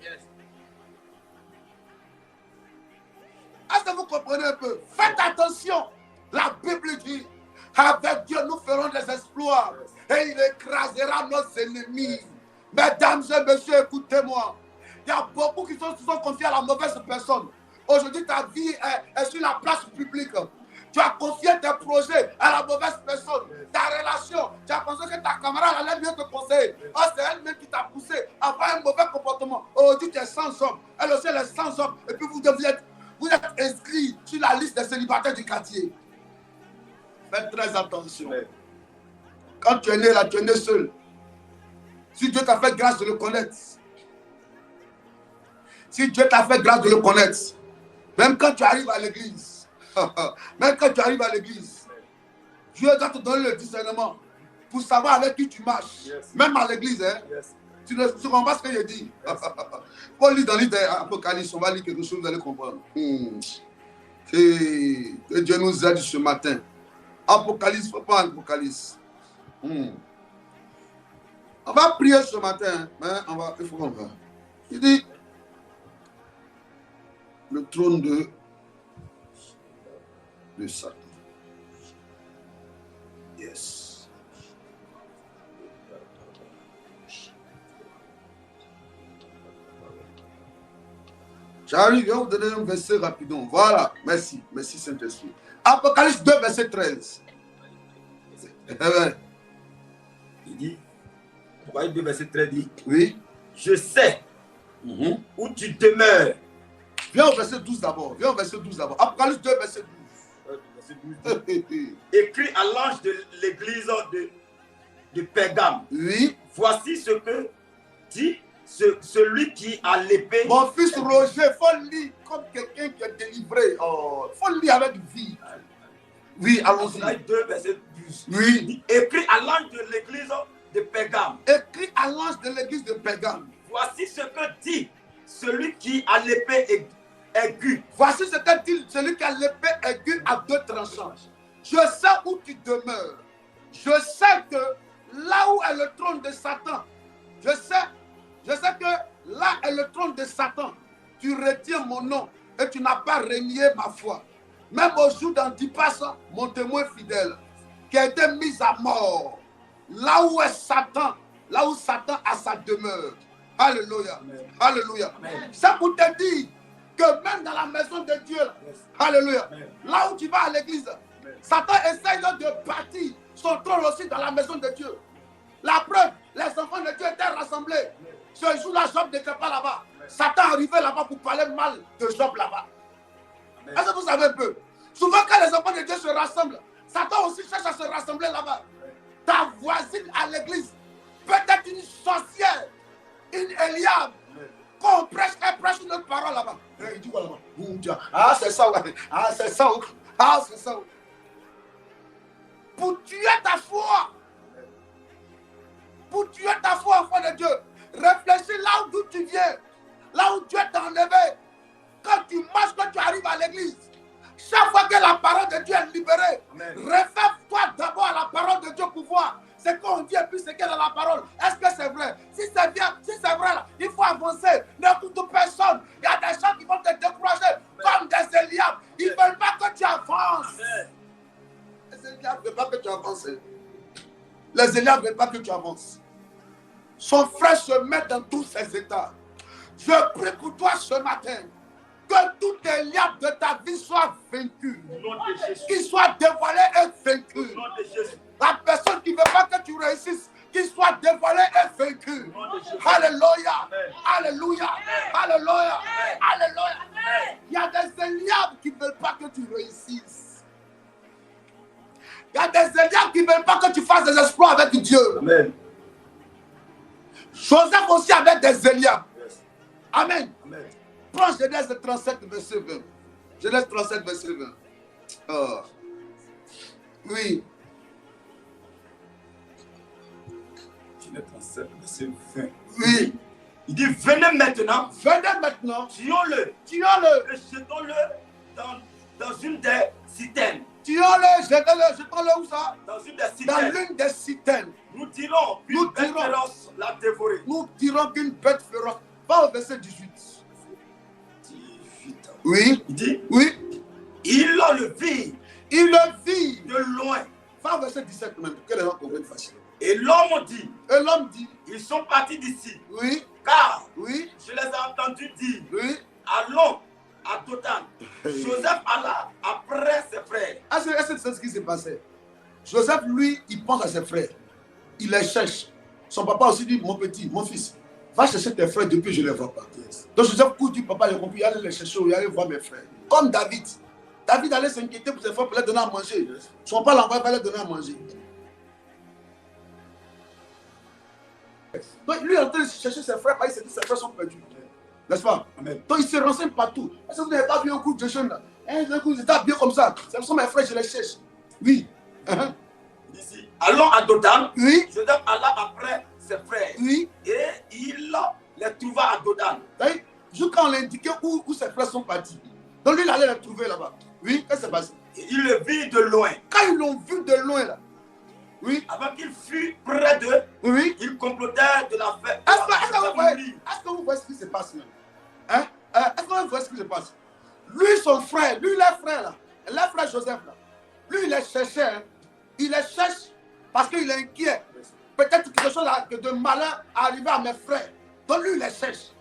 Est-ce que vous comprenez un peu? Faites attention. La Bible dit, avec Dieu, nous ferons des exploits. Et il écrasera nos ennemis. Mesdames et messieurs, écoutez-moi. Il y a beaucoup qui se sont confiés à la mauvaise personne. Aujourd'hui, ta vie est sur la place publique. Tu as confié tes projets à la mauvaise personne. Ta relation, tu as pensé que ta camarade allait mieux te conseiller. Oh, c'est elle-même qui t'a poussé à avoir un mauvais comportement. Aujourd'hui, tu es sans homme. Elle aussi, elle est sans homme. Et puis, vous êtes inscrit sur la liste des célibataires du quartier. Faites très attention. Quand tu es né là, tu es né seul. Si Dieu t'a fait grâce de le connaître, si Dieu t'a fait grâce de le connaître, même quand tu arrives à l'église, Dieu doit te donner le discernement pour savoir avec qui tu marches. Même à l'église, hein. Tu ne comprends pas ce que je dis. Paul lit dans le livre d'Apocalypse, on va lire quelque chose, vous allez comprendre. Que Dieu nous aide ce matin. Apocalypse, pas Apocalypse. On va prier ce matin, hein? Il faut qu'on va. Il dit, le trône de Satan. Yes. J'arrive, je vais vous donner un verset rapidement. Voilà, merci, merci Saint-Esprit. Apocalypse 2, verset 13. Il dit, Apocalypse 2, verset 13 dit, oui. Je sais où tu demeures. Viens au verset 12 d'abord. Apocalypse 2, verset 12. Écrit à l'ange de l'église de Pergame. Oui. Voici ce que dit celui qui a l'épée. Mon fils Roger, il faut lire comme quelqu'un qui est délivré. Il faut lire avec vie. Oui, allons-y. 2, verset 12. Oui. Écrit à l'ange de l'église de Pérgame. Écrit à l'ange de l'église de Pérgame. Voici ce que dit celui qui a l'épée aiguë. Voici ce que dit celui qui a l'épée aiguë à 2 tranchants. Je sais où tu demeures. Je sais que là où est le trône de Satan, je sais que là est le trône de Satan. Tu retiens mon nom et tu n'as pas renié ma foi. Même au jour d'Antipas, mon témoin fidèle, qui a été mis à mort. Là où est Satan, là où Satan a sa demeure. Alléluia. Amen. Alléluia. Amen. Ça pour te dire que même dans la maison de Dieu, alléluia, Amen. là où tu vas à l'église, Satan essaye de bâtir son trône aussi dans la maison de Dieu. La preuve, les enfants de Dieu étaient rassemblés. Ce jour-là, Job n'était pas là-bas. Satan arrivait là-bas pour parler mal de Job là-bas. Est-ce que vous savez un peu? Souvent, quand les enfants de Dieu se rassemblent, Satan aussi cherche à se rassembler là-bas. Ta voisine à l'église, peut-être une sorcière, une Eliab, qu'on prêche, elle prêche une autre parole là-bas. Il dit quoi là-bas? Ah, c'est ça, ouais. Ah, c'est ça. Ah, c'est ça. Pour tuer ta foi. Pour tuer ta foi, enfant de Dieu. Réfléchis là d'où tu viens. Là où Dieu t'a enlevé. Quand tu marches, quand tu arrives à l'église. Chaque fois que la parole de Dieu est libérée, réfère-toi d'abord à la parole de Dieu pour voir ce qu'on dit et puis ce qu'elle a la parole. Est-ce que c'est vrai? Si c'est bien, si c'est vrai, là, il faut avancer. N'écoute personne. Il y a des gens qui vont te décourager comme des Eliab. Ils ne veulent pas que tu avances. Les Eliab ne veulent pas que tu avances. Les Eliab ne veulent pas que tu avances. Son frère se met dans tous ses états. Je prie pour toi ce matin. Que tout Eliab de ta vie soit vaincu. Qu'il soit dévoilé et vaincu. La personne qui ne veut pas que tu réussisses, qu'il soit dévoilé et vaincu. Alléluia. Alléluia. Alléluia. Alléluia. Il y a des Eliab qui ne veulent pas que tu réussisses. Il y a des Eliab qui ne veulent pas que tu fasses des exploits avec Dieu. Amen. Joseph aussi avec des Eliab. Amen. Amen. Prends Genèse 37, verset 20. Genèse 37, verset 20. Oh. Oui. Genèse 37, verset 20. Oui. Il dit, venez maintenant. Venez maintenant. Tuons-le. Tuons-le. Et jetons-le dans une des citernes. Tuons-le, jetons-le où ça? Dans une des Dans citernes. l'une des citernes. Nous dirons qu'une bête féroce l'a dévoré. Nous dirons qu'une bête féroce. Va au verset 18. 18. Oui. Il dit, Oui. il le vit. Il le vit. De loin. Va au verset 17 même. Que les gens comprennent facilement. Et l'homme dit. Et l'homme dit. Ils sont partis d'ici. Oui. Car. Oui. Je les ai entendus dire. Oui. Allons à Dothan. Joseph alla après ses frères. Est-ce que c'est ce qui s'est passé? Joseph, lui, il pense à ses frères. Il les cherche. Son papa aussi dit, mon petit, mon fils, va chercher tes frères depuis que je ne les vois pas. Yes. Donc Joseph court, dit, papa, j'ai compris, il allait les chercher, il allait voir mes frères. Comme David. David allait s'inquiéter pour ses frères pour les donner à manger. Son papa l'envoie pour les donner à manger. Donc lui, il est en train de chercher ses frères, parce qu'il s'est dit, ses frères sont perdus. N'est-ce pas? Amen. Donc il se renseigne partout. Est-ce que vous n'avez pas vu un coup de jeune là? Vous êtes bien comme ça. Ce sont mes frères, je les cherche. Oui. Ici. Allons à Dothan. Oui. Joseph alla après ses frères. Oui. Et il les trouva à Dothan. Jusqu'à on l'indiquait où ses frères sont partis. Donc lui, il allait les trouver là-bas. Oui, qu'est-ce qui s'est passé? Il le vit de loin. Quand ils l'ont vu de loin là. Oui. Avant qu'il fût près d'eux, oui. Il complotait de la fête. Est-ce que vous voyez ce qui se passe là? Hein? Est-ce que vous voyez ce qui se passe? Lui, son frère, lui, les frères là, les frères Joseph là, lui, il les cherchait. Hein? Il les cherche parce qu'il est inquiet. Peut-être quelque chose de malin arrivé à mes frères. Donc lui, il les cherche.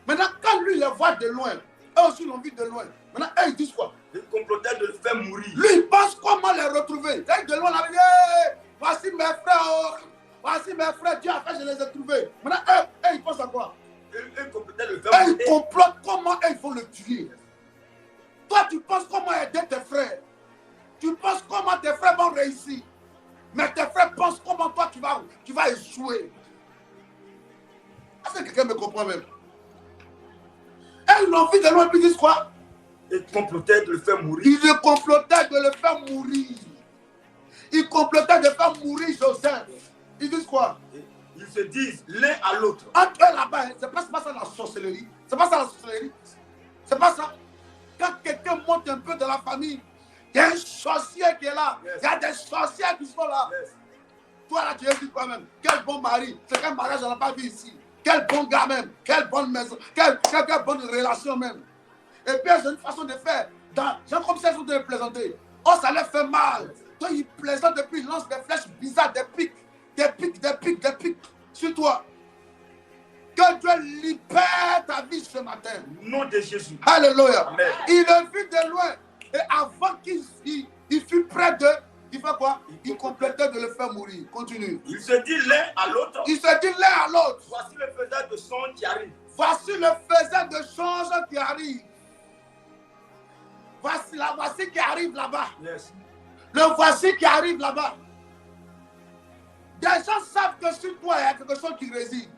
Maintenant, quand lui, il les voit de loin, eux aussi l'ont vu de loin. Maintenant, eux, ils disent quoi? Il complotait de le faire mourir. Lui, il pense comment les retrouver. De loin, il a dit, hey, voici mes frères. Oh. Voici mes frères. Dieu a fait, je les ai trouvés. Maintenant, eux, ils pensent à quoi? Il complotait de le faire mourir. Ils complotent comment eux, il faut le tuer. Toi, tu penses comment aider tes frères. Tu penses comment tes frères vont réussir. Mais tes frères pensent comment toi, tu vas échouer. Est-ce que quelqu'un me comprend même. Elles l'ont vu de loin et puis ils disent quoi? Ils complotaient de le faire mourir. Ils complotaient de le faire mourir. Ils complotaient de faire mourir Joseph. Ils disent quoi? Ils se disent l'un à l'autre. Entre eux là-bas, c'est pas ça la sorcellerie. C'est pas ça la sorcellerie. C'est pas ça. Quand quelqu'un monte un peu de la famille, il y a un sorcier qui est là. Yes. Il y a des sorcières qui sont là. Yes. Toi là, tu es dit toi-même. Quel bon mari. C'est quel mariage on n'a pas vu ici. Quel bon gars même. Quelle bonne maison. Quelle bonne relation même. Et puis, c'est une façon de faire. J'ai comme ça, ils sont de plaisanter. Oh, ça leur fait mal. Toi, ils plaisantent depuis, ils lancent des flèches bizarres, des pics sur toi. Que Dieu libère ta vie ce matin. Au nom de Jésus. Alléluia. Amen. Il le vit de loin. Et avant qu'il fût près d'eux, il fait quoi? Il complétait de le faire mourir. Continue. Il se dit l'un à l'autre. Il se dit l'un à l'autre. Voici le faiseur de son qui arrive. Voici le faiseur de change qui arrive. Voici qui arrive là-bas. Yes. Le voici qui arrive là-bas. Des gens savent que sur toi, il y a quelque chose qui réside.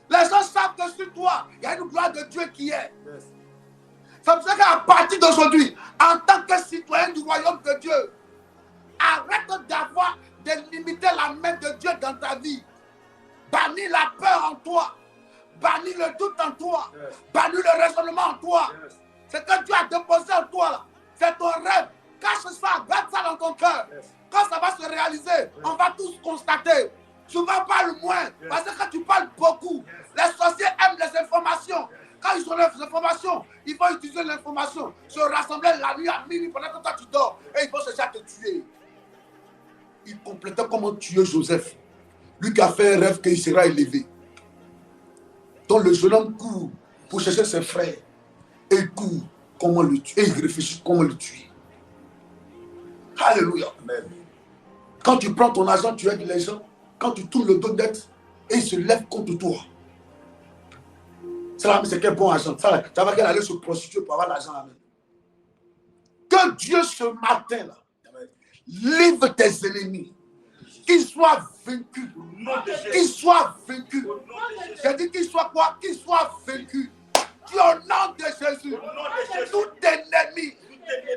Les gens savent que sur toi, il y a une gloire de Dieu qui est. Yes. C'est pour ça qu'à partir d'aujourd'hui, en tant que citoyen du royaume de Dieu, arrête d'avoir de limiter la main de Dieu dans ta vie. Bannis la peur en toi. Bannis le doute en toi. Yes. Bannis le raisonnement en toi. Yes. C'est que Dieu a déposé en toi là. C'est ton rêve. Cache ça, garde ça dans ton cœur. Yes. Quand ça va se réaliser, on va tous constater. Tu vas parler moins. Yes. Parce que quand tu parles beaucoup, les sorciers aiment les informations. Quand ils ont les informations, ils vont utiliser l'information, se rassembler la nuit à minuit pendant que toi tu dors. Et ils vont chercher à te tuer. Ils complétaient comment tuer Joseph. Lui qui a fait un rêve qu'il sera élevé. Donc le jeune homme court pour chercher ses frères. Et il court comment le tuer. Et il réfléchit comment le tuer. Alléluia. Amen. Quand tu prends ton argent, tu aides les gens. Quand tu tournes le dos d'être et ils se lèvent contre toi. C'est quel bon argent. Ça va qu'elle allait se prostituer pour avoir l'argent. Amen. Que Dieu ce matin là livre tes ennemis. Qu'ils soient vaincus. Qu'ils soient vaincus. J'ai dit qu'ils soient quoi? Qu'ils soient vaincus. Du nom de Jésus. Tout ennemi,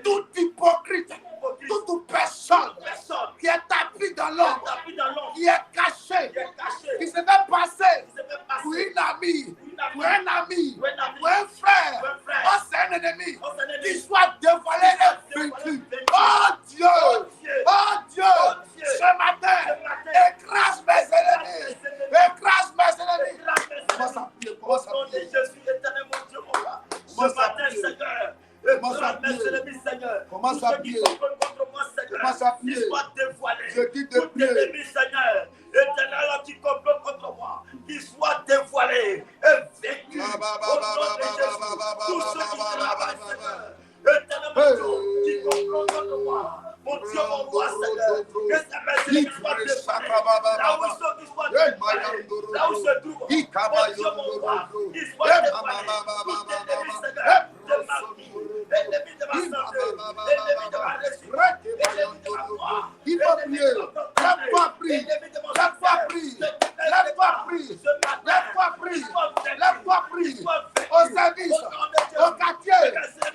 tout hypocrite, toute personne qui est tapie dans l'ombre, qui est cachée, qui se fait passer pour une amie, pour un ami, pour un frère, oh c'est un ennemi, qui soit dévoilé et vaincu. Oh Dieu, ce matin, écrase mes ennemis, écrase mes ennemis. Commence à prier, commence à prier. Ce matin, Seigneur, Seigneur, commence à prier. Commence à prier. Je dis de prier. Seigneur, éternel qui complote contre moi, qu'il soit dévoilé et vécu. Au nom de Jésus, tous ceux qui travaillent, Seigneur, éternellement qui complote contre moi. Mon Dieu, mon roi, Seigneur, que sa maison soit dévoilée. Là où ils sont, qu'ils soient dévoilés. Là où se trouve, mon Dieu, mon roi, qu'ils soient dévoilés. Tout ennemi, Seigneur, de ma vie, ennemi de ma santé, ennemi de ma réussite, ennemi de ma gloire. Il faut prier. Lève-toi, prie. Lève-toi, prie. Lève-toi, prie. Lève-toi, prie. Lève-toi, prie. Au service, au quartier,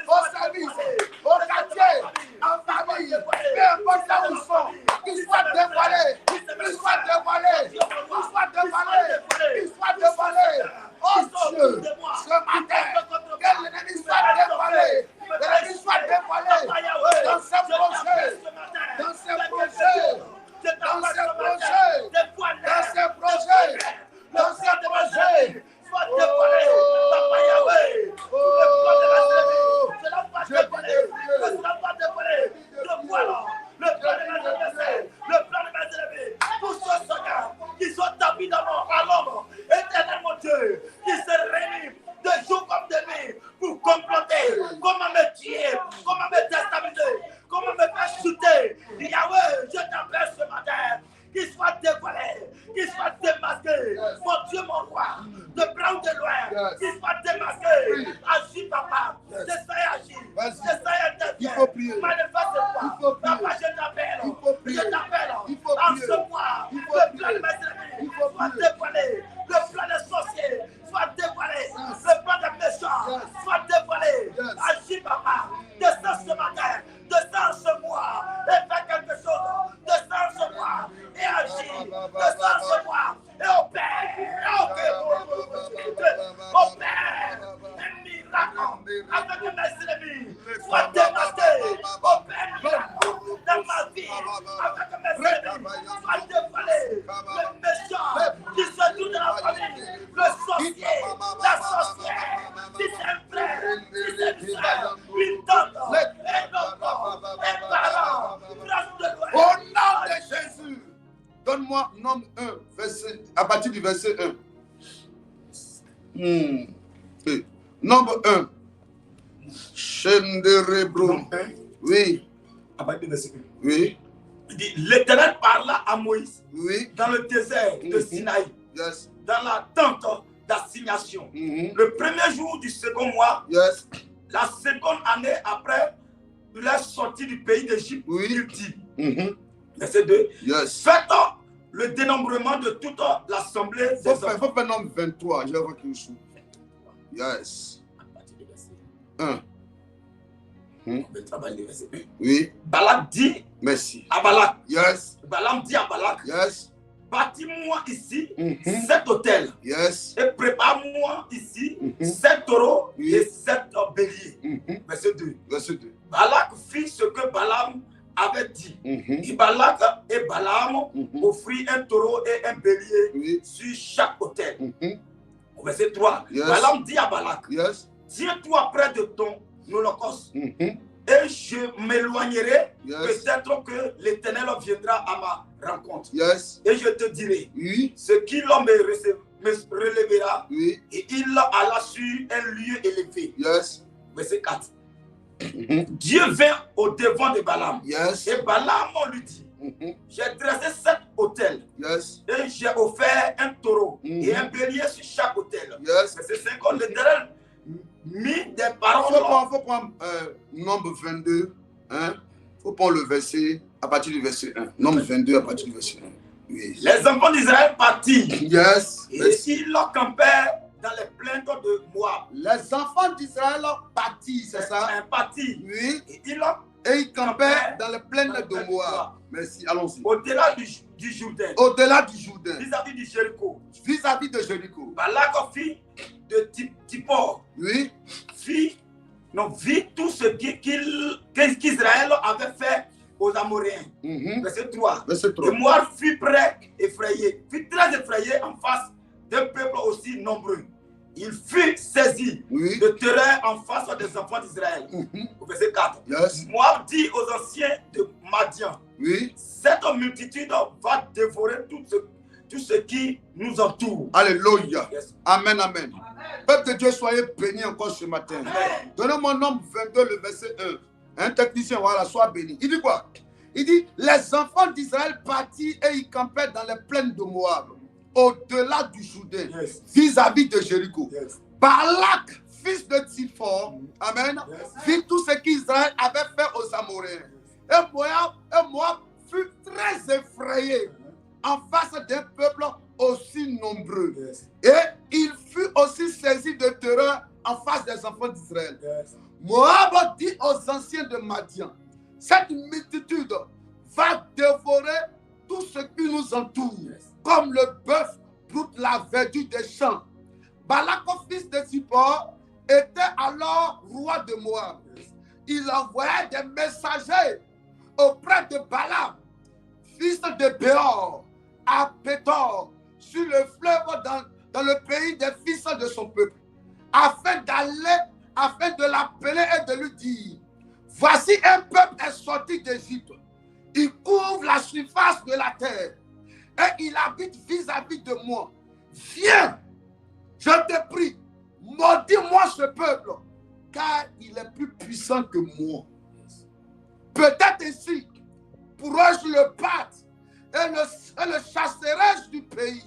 au service, au quartier, en famille, peu importe là où ils sont, qu'ils soient dévoilés, qu'ils soient dévoilés, qu'ils soient dévoilés, qu'ils soient dévoilés. Oh Dieu, ce matin, que l'ennemi soit dévoilé, que l'ennemi soit dévoilé dans ce projet, dans ce projet, dans ce projet, dans ce projet, dans ce projet. Soit dévoilé, Papa Yahweh, le plan de la télé, cela va dévoiler, cela va dévoiler, le voilà, le plan de la télé, le plan de la télé, tous ceux soldats qui sont tapis à l'ombre, éternel mon Dieu, qui se réunissent de jour comme de nuit pour comploter, comment me tuer, comment me déstabiliser, comment me faire chuter. Yahweh, je t'appelle ce matin. Qu'il soit dévoilé, qu'il soit démasqué. Mon Dieu, mon roi, de près ou de loin, qu'il soit démasqué. Agis, papa. J'essaie d'agir. J'essaie d'intervenir. Manifeste-toi. Papa, je t'appelle. Je t'appelle. En ce mois, le plan de mes ennemis soit dévoilé. Le plan des sorciers verset 1. Nombre 1. Chaîne de Rébrou. Nombre 1. Oui. À partir du verset 1. Oui. Il dit, l'Éternel parla à Moïse Oui. dans le désert de Sinaï, Yes. dans la tente d'assignation. Le premier jour du second mois, Yes. la seconde année après leur sortie du pays d'Égypte, Oui. il dit, verset 2, Yes. faites le dénombrement de toute l'assemblée des Il faut faire nombre 23. Je vais voir quelque chose. Yes. 1. Oui. Balak dit Merci. à Balak. Yes. Balaam dit à Balak. Yes. Bâtis-moi ici 7 hôtels. Yes. Et prépare-moi ici 7 taureaux Oui. et 7 béliers. Verset 2. Verset 2. Balak fit ce que Balaam avait dit. Et Balak et Balaam offrirent un taureau et un bélier Oui. sur chaque hôtel. Verset 3. Yes. Balaam dit à Balak, Yes. tiens-toi près de ton holocauste. Et je m'éloignerai, peut-être que l'Éternel viendra à ma rencontre. Yes. Et je te dirai, Oui. ce qui l'homme me relèvera, Oui. et il alla sur un lieu élevé. Yes. Verset 4. Dieu vint au devant de Balaam. Yes. Et Balaam lui dit, j'ai dressé 7 hôtels. Yes. Et j'ai offert un taureau et un bélier sur chaque hôtel. Yes. Verset 5. L'Éternel mit des paroles. Faut prendre nombre 22. Hein? Faut prendre le verset à partir du verset 1. Nombre 22 à partir du verset 1. Oui. Les enfants d'Israël partirent. Yes. Et Yes. ils campèrent dans les plaines de Moab. Les enfants d'Israël partirent, c'est ça? Partirent. Oui. Et ils campaient dans les plaines de Moab. Merci, allons-y. Au-delà du Jourdain. Au-delà du Jourdain. Vis-à-vis du Jéricho. Vis-à-vis de Jéricho. Balak fit de Tipor. Oui. Vit tout ce qu'Israël avait fait aux Amoréens. Verset 3. Verset 3. Et Moab fut très effrayé en face d'un peuple aussi nombreux. Il fut saisi de terreur en face des enfants d'Israël. Verset 4. Yes. Moab dit aux anciens de Madian, cette multitude va dévorer tout ce qui nous entoure. Alléluia. Yes. Amen, amen. Peuple de Dieu, soyez bénis encore ce matin. Donnez-moi nombre 22, le verset 1. Un technicien, voilà, sois béni. Il dit quoi? Il dit, les enfants d'Israël partirent et ils campaient dans les plaines de Moab, au-delà du Jourdain, vis-à-vis de Jéricho. Balak, fils de Tipor, amen, vit tout ce qu'Israël avait fait aux Amoréens. Et Moab fut très effrayé en face d'un peuple aussi nombreux. Et il fut aussi saisi de terreur en face des enfants d'Israël. Moab dit aux anciens de Madian, cette multitude va dévorer tout ce qui nous entoure, comme le bœuf broute la verdure des champs. Balak, fils de Zippor, était alors roi de Moab. Il envoyait des messagers auprès de Balaam, fils de Béor, à Pétor, sur le fleuve dans le pays des fils de son peuple, afin de l'appeler et de lui dire, voici un peuple est sorti d'Égypte. Il couvre la surface de la terre et il habite vis-à-vis de moi. Viens, je te prie, maudis-moi ce peuple, car il est plus puissant que moi. Peut-être ainsi, pourrais-je le battre et le chasserai du pays,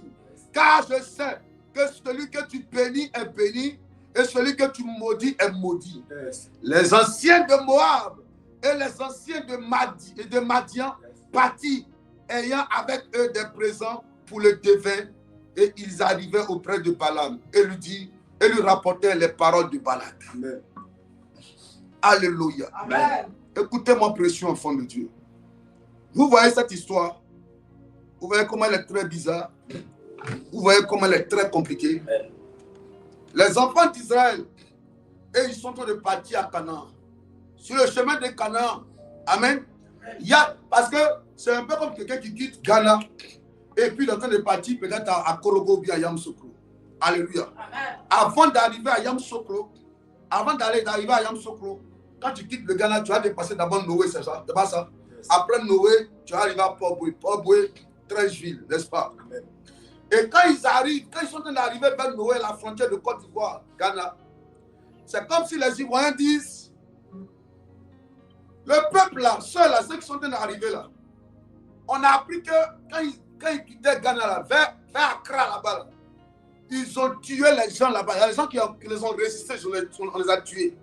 car je sais que celui que tu bénis est béni et celui que tu maudis est maudit. Les anciens de Moab et les anciens de Madian partirent, ayant avec eux des présents pour le devin, et ils arrivaient auprès de Balaam et lui rapportaient les paroles de Balak. Amen. Alléluia. Amen. Écoutez-moi, précieux enfant de Dieu. Vous voyez cette histoire? Vous voyez comment elle est très bizarre? Vous voyez comment elle est très compliquée? Amen. Les enfants d'Israël, et ils sont en train de partir à Canaan. Sur le chemin de Canaan, amen. Parce que c'est un peu comme quelqu'un qui quitte Ghana et puis il est en train de partir peut-être à Korogo ou bien à Yamoussoukro. Alléluia. Amen. Avant d'arriver à Yamoussoukro, quand tu quittes le Ghana, tu vas dépasser d'abord Noé, c'est ça? C'est pas ça? Yes. Après Noé, tu vas arriver à Port-Boué. Port-Boué, 13 villes, n'est-ce pas? Amen. Et quand ils arrivent, quand ils sont en train d'arriver vers Noé, la frontière de Côte d'Ivoire, Ghana, c'est comme si les Ivoiriens disent, le peuple là, ceux qui sont en train d'arriver là, on a appris que quand ils quittaient Ghana là, vers Accra là-bas, là, ils ont tué les gens là-bas. Il y a des gens qui les ont résistés, on les a tués.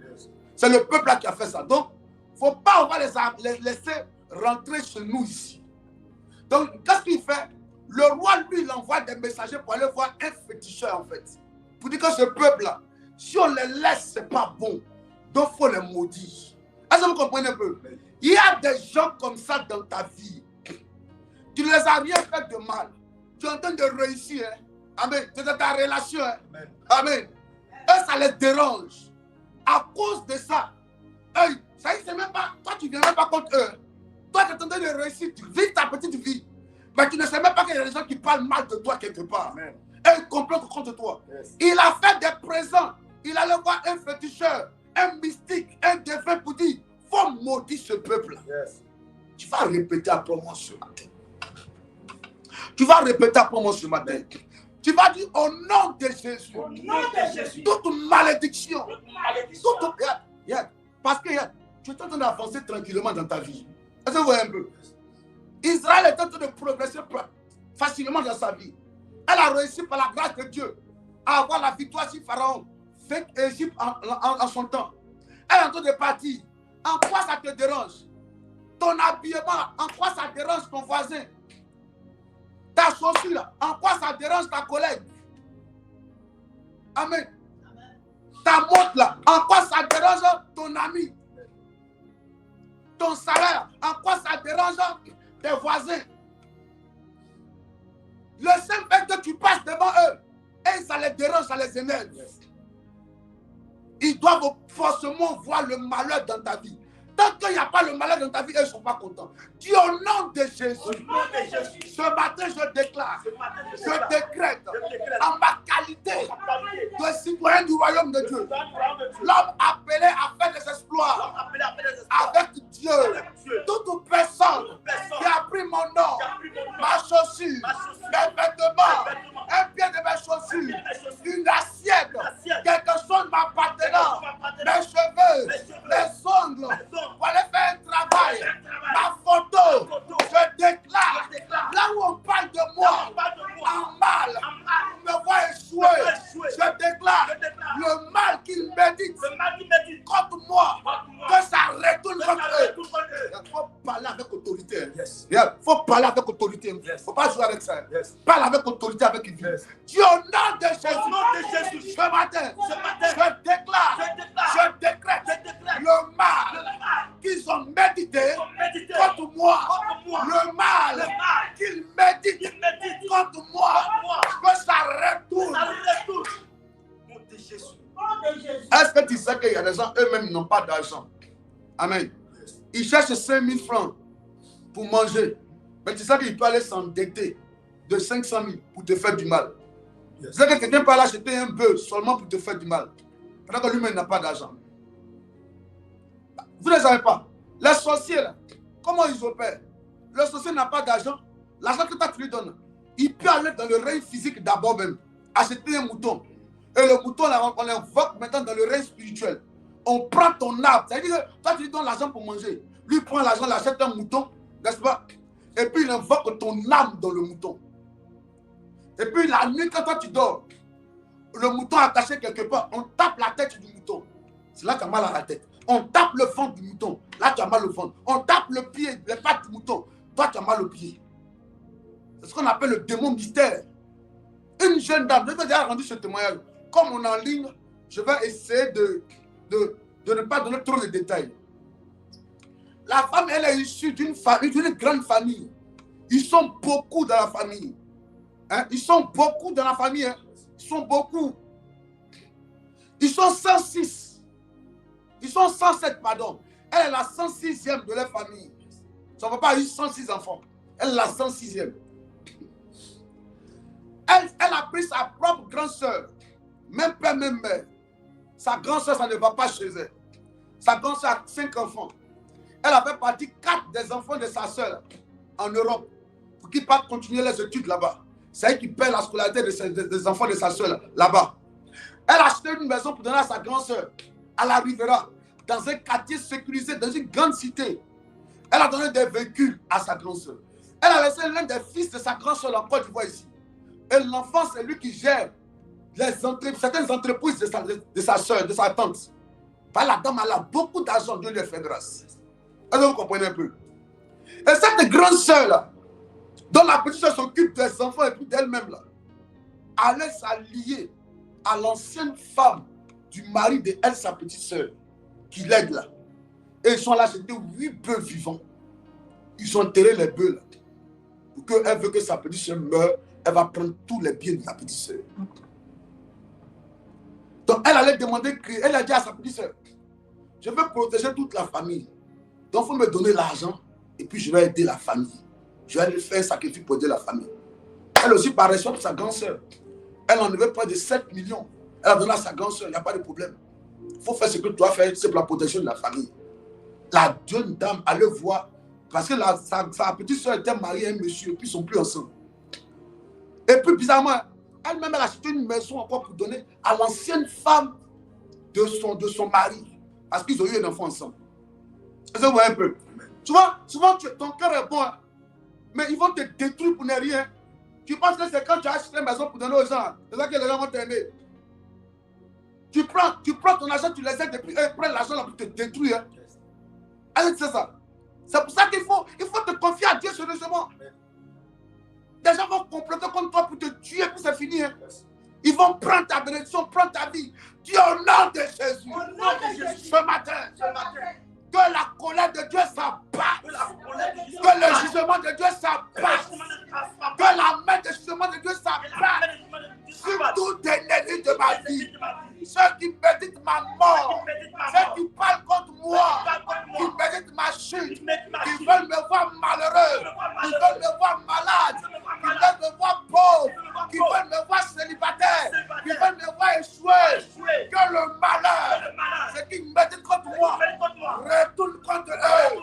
C'est le peuple là qui a fait ça. Donc, il ne faut pas, on va les laisser rentrer chez nous ici. Donc, qu'est-ce qu'il fait? Le roi, lui, il envoie des messagers pour aller voir un féticheur, en fait. Pour dire que ce peuple-là, si on les laisse, ce n'est pas bon. Donc, il faut les maudire. Est-ce que vous comprenez un peu? Il y a des gens comme ça dans ta vie. Tu ne les as rien fait de mal. Tu es en train de réussir. Hein? Amen. C'est dans ta relation. Hein? Amen. Amen. Et ça les dérange. À cause de ça, eux, ça y est, c'est même pas, toi, tu ne viens même pas contre eux. Toi, tu es en train de réussir, tu vis ta petite vie. Mais tu ne sais même pas qu'il y a des gens qui parlent mal de toi quelque part. Amen. Et ils complotent contre toi. Yes. Il a fait des présents. Il allait voir un féticheur, un mystique, un défunt pour dire, faut maudire ce peuple-là. Yes. Tu vas répéter après moi ce matin. Tu vas répéter après moi ce matin. Tu vas dire au nom de Jésus. Au nom de Jésus. Toute malédiction. Toute... Parce que tu es en train d'avancer tranquillement dans ta vie. Est-ce que vous voyez un peu? Israël est en train de progresser facilement dans sa vie. Elle a réussi par la grâce de Dieu à avoir la victoire sur Pharaon, fait Égypte en son temps. Elle est en train de partir. En quoi ça te dérange? Ton habillement, en quoi ça dérange ton voisin? Ta chaussure, en quoi ça dérange ta collègue? Amen. Ta montre là, en quoi ça dérange ton ami? Ton salaire, en quoi ça dérange tes voisins? Le simple fait que tu passes devant eux et ça les dérange, ça les énerve. Ils doivent forcément voir le malheur dans ta vie. Tant qu'il n'y a pas le malheur dans ta vie, eux ne sont pas contents. Dis au nom de Jésus. Ce matin, je déclare, je décrète, en ma qualité de citoyen du royaume de Dieu, l'homme appelé à faire des exploits avec Dieu, toute personne qui a pris mon nom, ma chaussure, mes vêtements, un pied de mes chaussures, une assiette, quelque chose m'appartenant, mes cheveux, mes ongles, pour aller faire un travail, ma photo, je déclare, là où on parle de moi, en mal, on me voit échouer, je déclare, le mal qu'il médite contre moi, que ça retourne contre eux. Il faut parler avec autorité. Il faut parler avec autorité. Il ne faut pas jouer avec ça. Parle avec autorité, avec une vie. Dis au nom de Jésus, ce matin, je déclare, je décrète le mal qu'ils ont médité contre moi, le mal qu'ils méditent contre moi, que ça retourne. Est-ce que tu sais qu'il y a des gens, eux-mêmes n'ont pas d'argent? Amen. Ils cherchent 5 000 francs pour manger. Mais tu sais qu'il peut aller s'endetter de 500 000 pour te faire du mal. Tu sais que quelqu'un peut aller acheter un bœuf seulement pour te faire du mal. Pendant que lui-même n'a pas d'argent. Vous ne savez pas. Les sorciers, là, comment ils opèrent? Le sorcier n'a pas d'argent. L'argent que tu lui donnes, il peut aller dans le règne physique d'abord même. Acheter un mouton. Et le mouton, là, on l'invoque maintenant dans le règne spirituel. On prend ton arbre. Ça veut dire que toi, tu lui donnes l'argent pour manger. Lui prend l'argent, il achète un mouton, n'est-ce pas? Et puis il invoque ton âme dans le mouton. Et puis la nuit, quand toi tu dors, le mouton attaché quelque part, on tape la tête du mouton. C'est là que tu as mal à la tête. On tape le ventre du mouton. Là, tu as mal au ventre. On tape le pied, les pattes du mouton. Toi, tu as mal au pied. C'est ce qu'on appelle le démon mystère. Une jeune dame, je vais déjà rendu ce témoignage. Comme on est en ligne, je vais essayer de ne pas donner trop de détails. La femme, elle est issue d'une famille, d'une grande famille. Ils sont beaucoup dans la famille. Hein? Ils sont beaucoup dans la famille. Hein? Ils sont beaucoup. Ils sont 106. Ils sont 107, pardon. Elle est la 106e de leur famille. Son papa a eu 106 enfants. Elle est la 106e. Elle a pris sa propre grande soeur. Même père, même mère. Sa grande soeur, ça ne va pas chez elle. Sa grande soeur a 5 enfants. Elle a fait partie 4 des enfants de sa soeur en Europe pour qu'ils partent continuer les études là-bas. c'est elle qui paie la scolarité des enfants de sa soeur là-bas. Elle a acheté une maison pour donner à sa grande soeur. Elle arrivera dans un quartier sécurisé, dans une grande cité. Elle a donné des véhicules à sa grande soeur. Elle a laissé l'un des fils de sa grande soeur en Côte d'Ivoire ici. Et l'enfant, c'est lui qui gère certaines entreprises de sa soeur, de sa tante. La dame, elle a beaucoup d'argent, Dieu lui a fait grâce. Est-ce que vous comprenez un peu? Et cette grande soeur-là, dont la petite soeur s'occupe des enfants et puis d'elle-même, là, allait s'allier à l'ancienne femme du mari de elle, sa petite soeur, qui l'aide là. Et ils sont là, c'était 8 bœufs vivants. Ils ont enterré les bœufs là. Pour qu'elle veut que sa petite soeur meure, elle va prendre tous les biens de la petite soeur. Donc elle allait demander, elle a dit à sa petite soeur, je veux protéger toute la famille. Donc il faut me donner l'argent et puis je vais aider la famille. Je vais faire un sacrifice pour aider la famille. Elle aussi, par respect pour sa grande soeur, elle en avait près de 7 millions. Elle a donné à sa grande soeur, il n'y a pas de problème. Il faut faire ce que tu dois faire, c'est pour la protection de la famille. La jeune dame allait voir, parce que sa petite soeur était mariée à un monsieur, et puis ils ne sont plus ensemble. Et puis bizarrement, elle-même, elle a acheté une maison encore pour donner à l'ancienne femme de son mari. Parce qu'ils ont eu un enfant ensemble. Est-ce que vous voyez un peu? Souvent ton cœur est bon, hein, mais ils vont te détruire pour ne rien. Tu penses que c'est quand tu as acheté une maison pour donner aux gens, c'est ça que les gens vont t'aimer. Tu prends ton argent, tu les aides, et puis ils prennent l'argent pour te détruire. Hein. C'est ça. C'est pour ça qu'il faut te confier à Dieu sérieusement. Des gens vont comploter contre toi pour te tuer, puis c'est fini. Hein. Ils vont prendre ta bénédiction, prendre ta vie. Dis au nom de Jésus. Ce matin, que la colère de Dieu s'abatte. Que le jugement de Dieu s'abatte. Que la main de jugement de Dieu s'abatte. Sur tout ennemi de ma vie. Ceux qui méditent ma mort. Ceux qui parlent contre moi. Qui méditent ma chute. Qui veulent me voir malheureux. Qui veulent me voir malade. Qui veulent me voir pauvre. Qui veulent me voir célibataire. Qui veulent me voir échouer. Que le malheur, ceux qui méditent contre moi, retourne contre eux.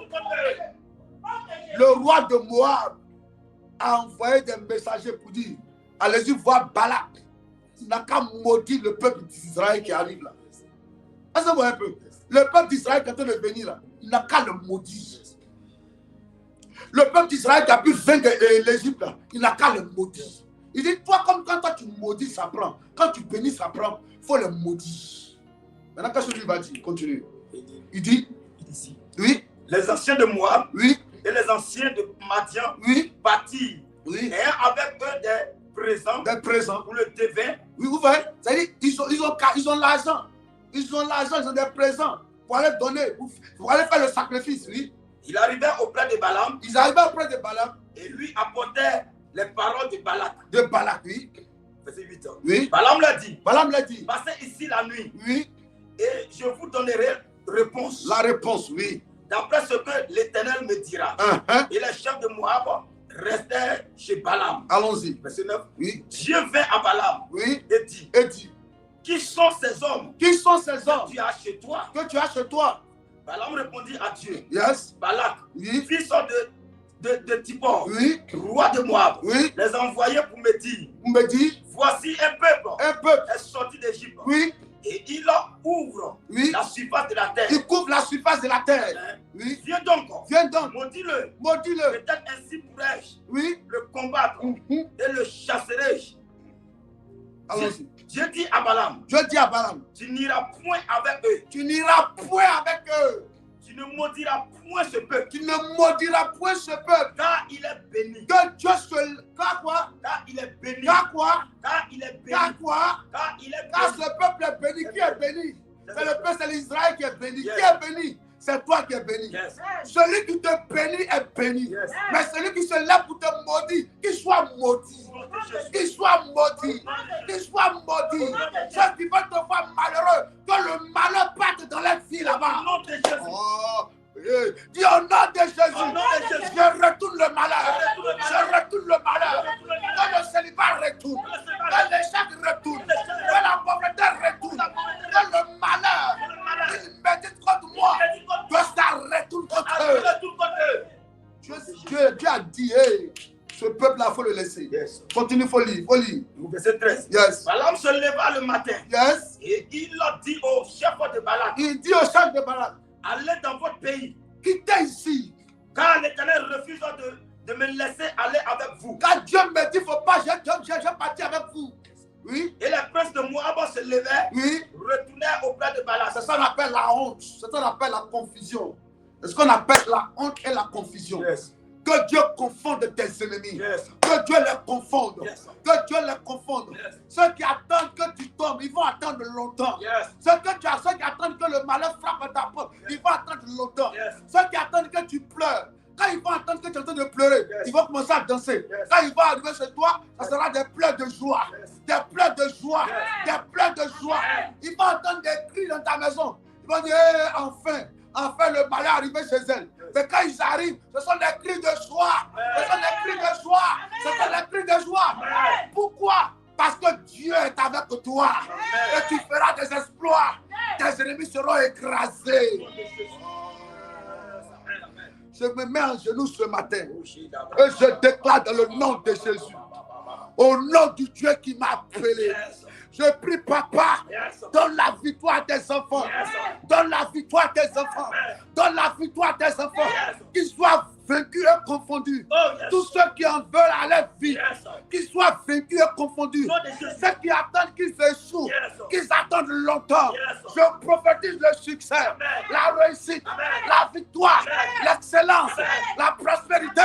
Le roi de Moab a envoyé des messagers pour dire, allez-y voir Balak. Il n'a qu'à maudire le peuple d'Israël qui arrive là. Est-ce que vous voyez un peu? Le peuple d'Israël qui est en train de venir là, il n'a qu'à le maudire. Le peuple d'Israël qui a pu vaincre l'Égypte là, il n'a qu'à le maudire. Il dit, toi, comme quand toi tu maudis, ça prend. Quand tu bénis, ça prend. Il faut le maudire. Maintenant, qu'est-ce que tu vas dire? Continue. Il dit ici. Oui. Les anciens de Moab, oui, et les anciens de Madian, oui, partirent, oui, et avec eux des présents pour le devin. Oui, vous voyez, c'est-à-dire ils ont l'argent, ils ont des présents pour aller donner, pour aller faire le sacrifice, oui. Il arrivait auprès de Balaam. Ils arrivaient auprès de Balaam. Et lui apportait les paroles de Balak. De Balak, oui. Verset 8 ans. Oui. Balaam l'a dit. Balaam l'a dit. Passez ici la nuit. Oui. Et je vous donnerai réponse. La réponse, oui. D'après ce que l'Éternel me dira. Et les chefs de Moab restaient chez Balaam. Allons-y. Verset 9. Oui. Dieu vint à Balaam. Oui. Et dit. Qui sont ces hommes? Qui sont ces hommes que tu as chez toi? Que tu as chez toi? Balaam répondit à Dieu. Yes. Balak, oui, fils de Tipor, oui, roi de Moab, oui, les envoyés pour me dire, voici un peuple est sorti d'Égypte. Oui. Et il ouvre la surface de la terre. Il couvre la surface de la terre. Oui. Viens donc. Maudis-le. Peut-être ainsi pourrais-je le combattre et le chasserai-je. Allons-y. Dieu dit à Balaam. Tu n'iras point avec eux. Tu n'iras point avec eux. Tu ne maudiras point ce peuple. Tu ne maudiras point ce peuple. Car il est béni. Que Dieu se... Car quoi? Car il est béni. Car quoi? Car il est béni. Car quoi? Car il est béni. Car ce peuple est béni. Qui est béni? C'est le peuple, c'est l'Israël qui est béni. Qui est béni? C'est toi qui es béni. Yes. Celui qui te bénit est béni. Yes. Mais celui qui se lève pour te maudire, qu'il soit maudit. Qu'il soit maudit. Qu'il soit maudit. Ceux qui veulent te voir malheureux, que le malheur parte dans les filles là-bas. Oh. Dis au nom de Jésus, je retourne le malheur. Je retourne le malheur. Que le célibat retourne. Que l'échec retourne. Que la pauvreté retourne. Que le malheur qui médite contre moi, que ça retourne contre eux. Dieu a dit, hey, ce peuple-là, il faut le le laisser. Yes. Continue, faut lire, faut lire. Verset 13. Yes. Balaam se leva le matin. Yes. Et il a dit au chef de Balak, Il dit au chef de Balak, allez dans votre pays, quittez ici. car l'Éternel refuse de me laisser aller avec vous. Quand Dieu me dit, faut pas, je partir avec vous. Oui. Et les princes de Moab se levaient, Oui. retournèrent auprès de Balak. C'est ça qu'on appelle la honte. C'est ça qu'on appelle la confusion. C'est ce qu'on appelle la honte et la confusion. Yes. Que Dieu confonde tes ennemis. Yes. Que Dieu les confonde. Yes. Que Dieu les confonde. Yes. Ceux qui attendent que tu tombes, ils vont attendre longtemps. Yes. Ceux qui attendent que le malheur frappe ta porte, ils vont attendre longtemps. Yes. Ceux qui attendent que tu pleures, quand ils vont attendre que tu es en train de pleurer, Yes. ils vont commencer à danser. Yes. Quand ils vont arriver chez toi, ça sera des pleurs de joie. Yes. Des pleurs de joie. Yes. Des pleurs de joie. Yes. Ils vont entendre des cris dans ta maison. Ils vont dire, hey, enfin le malheur est arrivé chez elle. Mais quand ils arrivent, ce sont des cris de joie. Ce sont des cris de joie. Ce sont des cris de joie. Pourquoi? Parce que Dieu est avec toi. Et tu feras des exploits. Tes ennemis seront écrasés. Je me mets en genoux ce matin. Et je déclare dans le nom de Jésus. Au nom du Dieu qui m'a appelé. Je prie, papa, donne la victoire à tes enfants. Donne la victoire à tes enfants. Donne la victoire à tes enfants. Qu'ils soient vaincus et confondus. Tous ceux qui en veulent à leur vie, qu'ils soient vaincus et confondus. Ceux qui attendent qu'ils échouent, qu'ils attendent longtemps. Je prophétise le succès, la réussite, la victoire, l'excellence, la prospérité.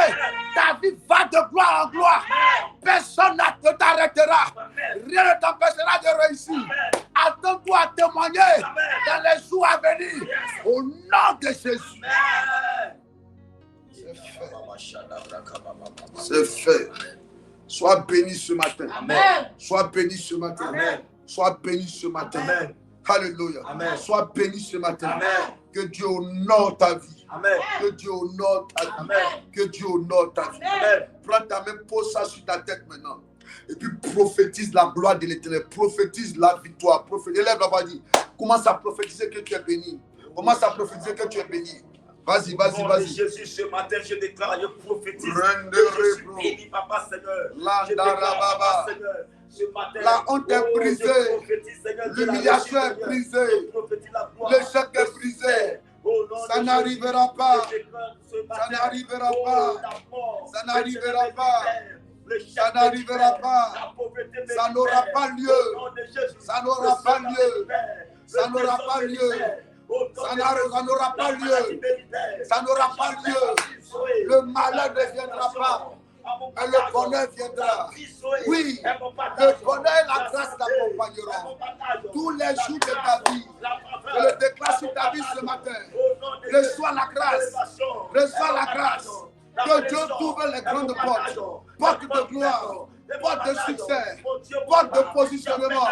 Ta vie va de gloire en gloire. Personne ne t'arrêtera. Rien ne t'empêchera de réussir. Attends-toi à témoigner dans les jours à venir. Au nom de Jésus. C'est fait. Sois béni ce matin. Amen. Sois béni ce matin. Amen. Sois béni ce matin. Amen. Alléluia. Amen. Sois béni ce matin. Amen. Que Dieu honore ta vie. Amen. Que Dieu honore ta vie. Amen. Que Dieu honore ta vie. Amen. Prends ta main, pose ça sur ta tête maintenant. Et puis prophétise la gloire de l'Éternel. Prophétise la victoire. Prophétise. Élève la voix, dit. Commence à prophétiser que tu es béni. Commence à prophétiser que tu es béni. Vas-y, vas-y, vas-y. Jésus, ce matin, je déclare, je prophétise. Je suis béni, Papa Seigneur. Je déclare, Papa Seigneur, ce matin. La honte est brisée. L'humiliation est brisée. L'échec est brisé. Ça n'arrivera pas. Ça n'arrivera pas. Ça n'arrivera pas. Ça n'arrivera pas. Ça n'aura pas lieu. Ça n'aura pas lieu. Ça n'aura pas lieu. Ça n'aura pas lieu. Ça n'aura pas lieu. Le malheur ne viendra pas. Mais le bonheur viendra. Oui, le bonheur et la grâce t'accompagneront tous les jours de ta vie. Je le déclare sur ta vie ce matin. Reçois la grâce. Reçois la grâce. Que Dieu t'ouvre les grandes portes. Porte de gloire. Porte de succès. Porte de positionnement.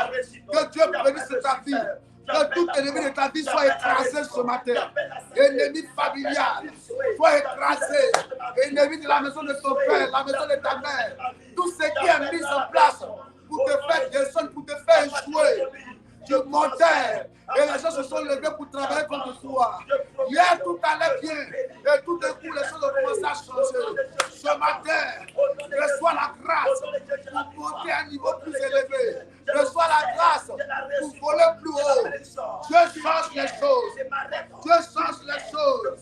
Que Dieu bénisse ta vie. Que tout ennemi de ta vie soit écrasé ce matin. Ennemi familial, soit écrasé. Ennemi de la maison de ton père, la maison de ta mère. Tout ce qui est mis en place pour te faire descendre, pour te faire échouer. Tu montais et les gens se sont levés pour travailler contre toi. Hier, tout allait bien et tout d'un coup, les choses ont commencé à changer. Ce matin, reçois la grâce pour monter à un niveau plus élevé. Reçois la grâce pour voler plus haut. Dieu change les choses. Dieu change les choses.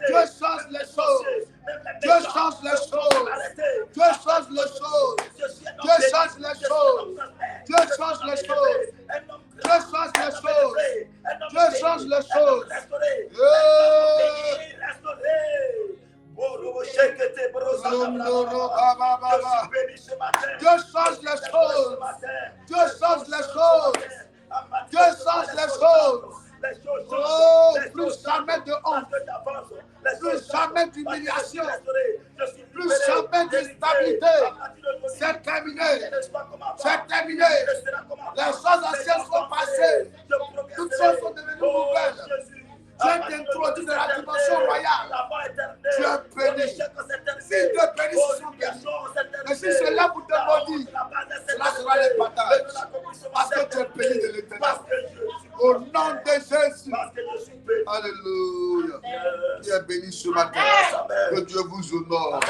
Dieu change les choses. Dieu change les choses. Dieu change les choses. Dieu change les choses. Dieu change les choses. Dieu change les choses. Dieu change les choses. Dieu change les choses. Dieu change les choses. Dieu change les choses. Oh, plus jamais de honte, plus jamais d'humiliation, plus jamais d'instabilité. C'est terminé. C'est terminé. Les choses anciennes sont passées. Toutes choses sont devenues nouvelles. Dieu t'introduit dans la dimension royale. Tu es béni. Si Dieu bénit, ce sont bénis. Mais si c'est là pour te maudire, cela sera les partages. Parce que tu es béni de l'Éternel. Au nom de Jésus. Alléluia. Tu es béni ce matin. Que Dieu vous honore.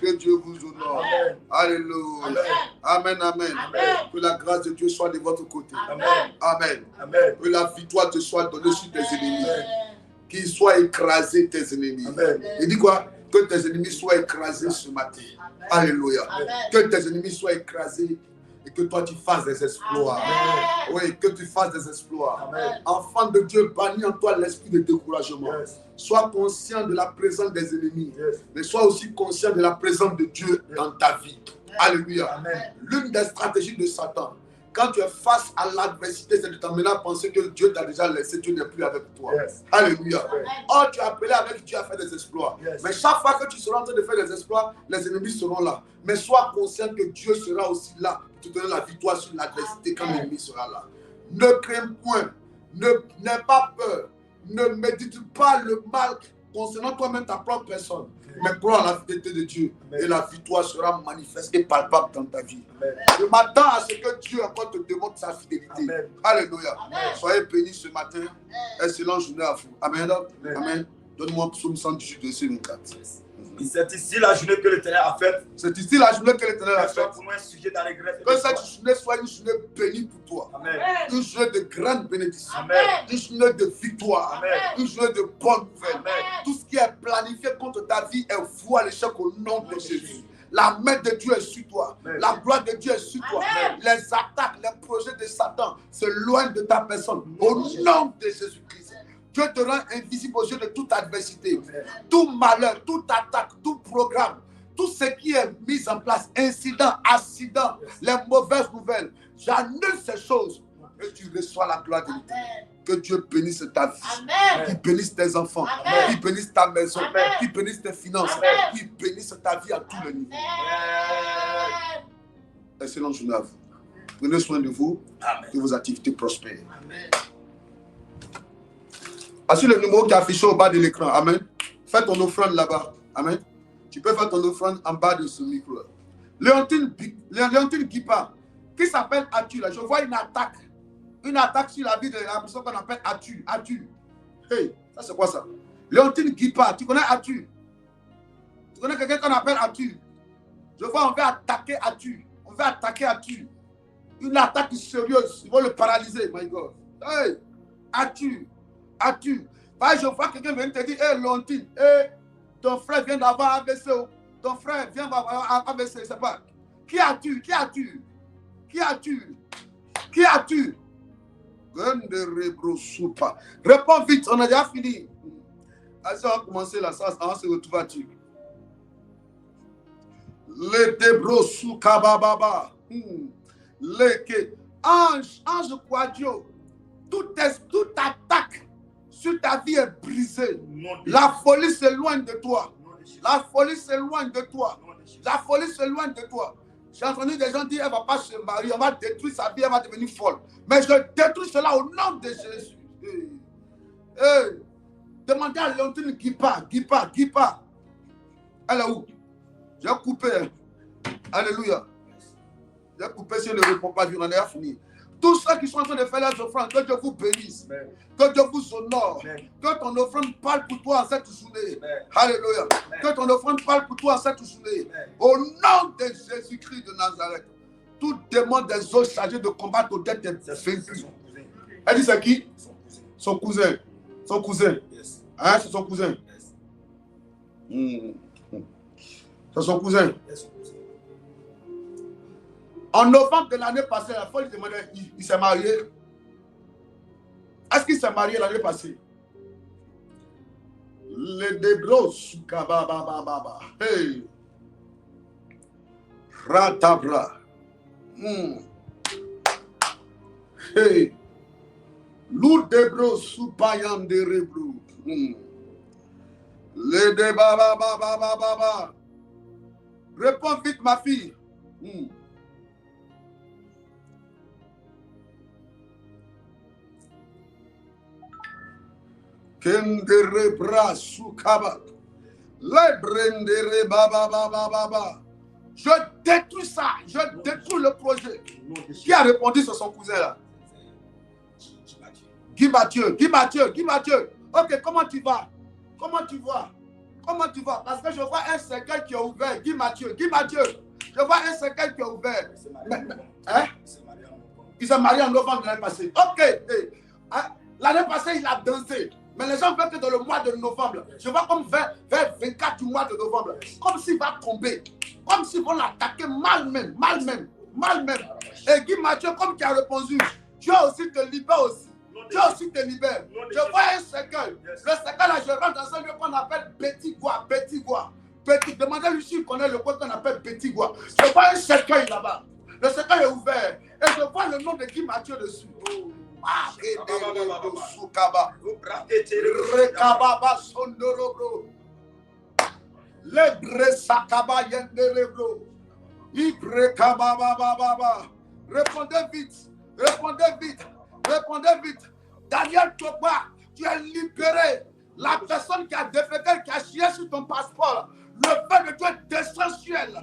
Que Dieu vous honore. Alléluia. Amen, amen. Que la grâce de Dieu soit de votre côté. Amen. Que la victoire te soit donnée sur tes ennemis. Qu'ils soient écrasés, tes ennemis. Il dit quoi? Que tes ennemis soient écrasés ce matin. Alléluia. Que tes ennemis soient écrasés et que toi tu fasses des exploits. Oui, que tu fasses des exploits. Enfant de Dieu, bannis en toi l'esprit de découragement. Sois conscient de la présence des ennemis, mais sois aussi conscient de la présence de Dieu dans ta vie. Alléluia. L'une des stratégies de Satan, quand tu es face à l'adversité, c'est de t'amener à penser que Dieu t'a déjà laissé, Dieu n'est plus avec toi. Alléluia. Oh, tu as appelé avec Dieu à faire des exploits. Mais chaque fois que tu seras en train de faire des exploits, les ennemis seront là. Mais sois conscient que Dieu sera aussi là pour te donner la victoire sur l'adversité quand l'ennemi sera là. Ne crains point, n'aie pas peur, ne médite pas le mal concernant toi-même, ta propre personne. Mais crois en la fidélité de Dieu et la victoire sera manifeste et palpable dans ta vie. Je m'attends à ce que Dieu encore te démontre sa fidélité. Alléluia. Soyez bénis ce matin. Excellente journée à vous. Amen. Amen. Donne-moi psaume 118, verset 24. C'est ici la journée que l'Éternel a faite. C'est ici la journée que l'Éternel a faite. Pour moi, un sujet d'allégresse. Que cette journée soit une journée bénie pour toi. Amen. Une journée de grande bénédiction. Amen. Une journée de victoire. Amen. Une journée de bonnes nouvelles. Amen. Tout ce qui est planifié contre ta vie est voué à l'échec au nom de Jésus. La main de Dieu est sur toi. Amen. La gloire de Dieu est sur toi. Amen. Les attaques, les projets de Satan s'éloignent de ta personne. Au nom de Jésus-Christ. Dieu te rend invisible aux yeux de toute adversité. Amen. Tout malheur, toute attaque, tout programme, tout ce qui est mis en place, incident, accident, les mauvaises nouvelles, j'annule ces choses et tu reçois la gloire de l'Éternel. Que Dieu bénisse ta vie, qu'il bénisse tes enfants, qu'il bénisse ta maison, qu'il bénisse tes finances, qu'il bénisse ta vie à tous les niveaux. Excellente journée à vous. Prenez soin de vous, que vos activités prospèrent. Amen. Voici le numéro qui est affiché au bas de l'écran. Amen. Fais ton offrande là-bas. Amen. Tu peux faire ton offrande en bas de ce micro. Léontine Guipa, qui s'appelle Atu. Je vois une attaque. Une attaque sur la vie de la personne qu'on appelle Atu. Atu. Hey, ça c'est quoi ça? Léontine Guipa, tu connais Atu? Tu connais quelqu'un qu'on appelle Atu? Je vois, on veut attaquer Atu. On veut attaquer Atu. Une attaque sérieuse. Ils vont le paralyser, my God. Hey, Atu. As-tu? Je vois quelqu'un vient te dire, hey, Léontine, hey, ton frère vient d'avoir AVC. Ton frère vient d'avoir AVC, c'est pas. Qui as-tu? Qui as-tu? Qui as-tu? Qui as-tu? Réponds vite, on a déjà fini. Allez, on va commencer là, ça, on va se retrouver à tu. Le débro sous kabababa. Ange Quadio. Toute attaque sur ta vie est brisée. La folie s'éloigne de toi. La folie s'éloigne de toi. La folie s'éloigne de toi. J'ai entendu des gens dire elle ne va pas se marier, on va détruire sa vie, elle va devenir folle. Mais je détruis cela au nom de Jésus. Demandez à Léontine Guipa. Elle est où? J'ai coupé. Alléluia. J'ai coupé si elle ne répond pas, on en a fini. Tous ceux qui sont en train de faire leurs offrandes, que Dieu vous bénisse. Amen. Que Dieu vous honore. Amen. Que ton offrande parle pour toi en cette journée. Amen. Alléluia. Amen. Que ton offrande parle pour toi en cette journée. Amen. Au nom de Jésus-Christ de Nazareth. Tout démon des eaux chargé de combattre au tête est vaincu. Elle dit c'est qui? Son cousin. Son cousin. Yes. Hein, c'est son cousin. Yes. C'est son cousin. Yes. En novembre de l'année passée, la folle demandait, il s'est marié. Est-ce qu'il s'est marié l'année passée? Le débros, kababababa. Hey. Ratabra. Hey. Lou débros, soupayant de rebrou. Le débababababa. Réponds vite, ma fille. Kendere brasu kaba. Le baba baba baba. Je détruis ça. Je détruis le projet. Qui a répondu sur son cousin là? Guy Mathieu. Ok, comment tu vas? Comment tu vas? Parce que je vois un cercle qui est ouvert. Guy Mathieu. Je vois un cercueil qui est ouvert. Hein? Il s'est marié en novembre l'année passée. Ok. L'année passée, il a dansé. Mais les gens veulent que dans le mois de novembre, je vois comme vers 24 du mois de novembre, comme s'il va tomber. Comme s'ils vont l'attaquer mal même. Et Guy Mathieu, comme qui a répondu, Dieu aussi te libère aussi. Dieu aussi te libère. Je vois un cercueil. Le cercueil là, je rentre dans un lieu qu'on appelle Petit-Goua. Demandez-lui s'il connaît le coin qu'on appelle Petit-Goua. Je vois un cercueil là-bas. Le cercueil est ouvert. Et je vois le nom de Guy Mathieu dessus. Rekababa Sondorobro. Lebre Sakaba Yenderebro. Ibrekababa. Répondez vite. Daniel Toba, tu es libéré. La personne qui a déféqué, qui a chié sur ton passeport, le feu de Dieu descend sur elle.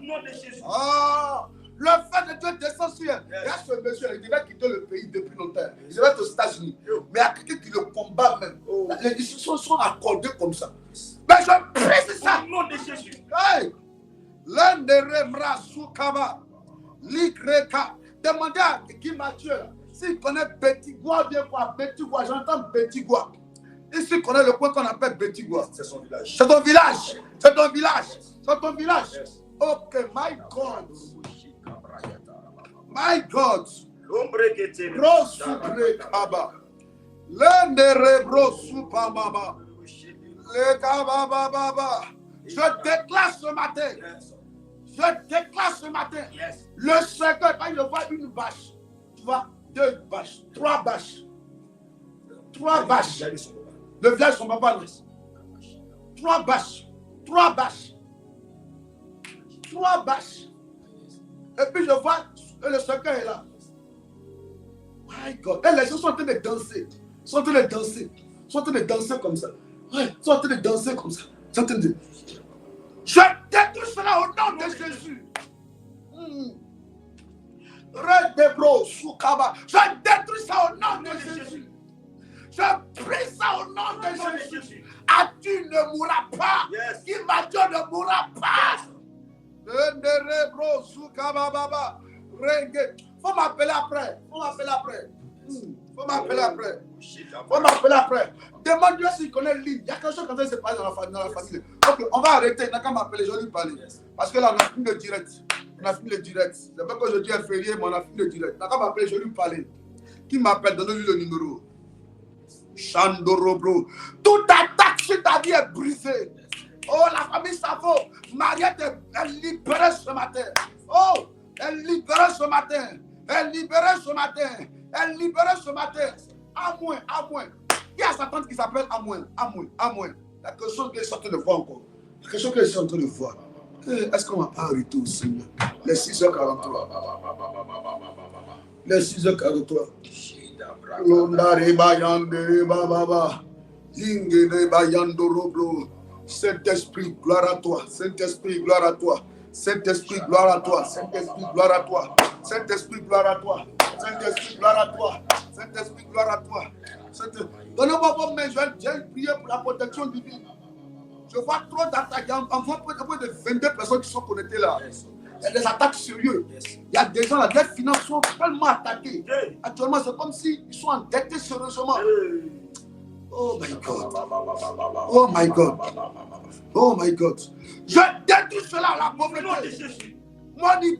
Le feu de Dieu descend sur elle. Il y a ce monsieur, il devait quitter le pays depuis longtemps. Il devait être aux États-Unis. Mais il y a quelqu'un qui le combat même. Les décisions sont accordées comme ça. Mais je prie ça. Au nom de Jésus. L'un des Remra Soukaba, Likreka. Demandez à Guy Mathieu s'il connaît Petit-Goua, bien quoi. Petit-Goua, j'entends Petit-Goua. Et s'il connaît le coin qu'on appelle Petit-Goua. C'est son village. C'est ton village. Ok, my God. L'ombre qui était Kaba. Je déclare ce matin. Le cercueil, quand il voit une bâche, tu vois, 2 bâches, 3 bâches. 3 bâches. Le village, son papa, 3 bâches. Et puis je vois le cercueil est là. My God. Et les gens sont en train de danser. Sont en train de danser comme ça. Je détruis cela au nom de Jésus. Je détruis ça au nom de Jésus. Je prie ça au nom de Jésus. Tu ne mourras pas. Qui m'a dit ne mourra pas. Faut m'appeler après. Demande-lui s'il connaît l'île. Il y a quelque chose qui se passe dans la famille. Ok, on va arrêter. Il n'a qu'à m'appeler, je vais lui parler. Parce que là, on a fini le direct. C'est pas que je dis un férié, mais on a fini le direct. Il n'a qu'à m'appeler, je vais lui parler. Qui m'appelle? Donnez-lui le numéro. Chandorobro. Toute attaque sur ta vie est brisée. Oh, la famille Savo, Mariette est libérée ce matin. Oh, elle est libérée ce matin. À moins. Il y a sa tante qui s'appelle Amouin. Il y a quelque chose qui est sorti de voir encore. Est-ce qu'on va pas arrêter au Seigneur? Les 6h43. Saint-Esprit, gloire à toi. Saint-Esprit, gloire à toi. Donnez-moi vos mains, je vais prier pour la protection divine. Je vois trop d'attaques. Il y a près de 22 personnes qui sont connectées là. Il y a des attaques sérieuses. Il y a des gens là, les finances sont tellement attaquées. Actuellement, c'est comme s'ils sont endettés sérieusement. Oh my God. Je détruis cela, la pauvreté. Money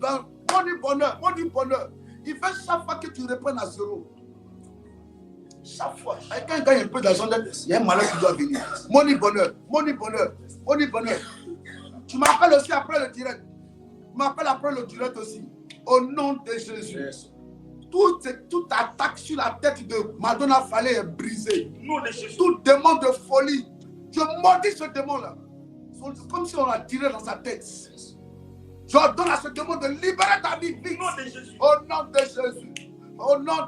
bonheur. Il fait chaque fois que tu reprennes à zéro. Chaque fois. Quand il gagne un peu d'argent, il y a un malheur qui doit venir. Money bonheur. Tu m'appelles aussi après le direct. Aussi. Au nom de Jésus. Toute attaque sur la tête de Madonna Fallait est brisée. Tout démon de folie. Je maudis ce démon-là. C'est comme si on l'a tiré dans sa tête. Je ordonne à ce démon de libérer ta vie. Au nom de Jésus. Au nom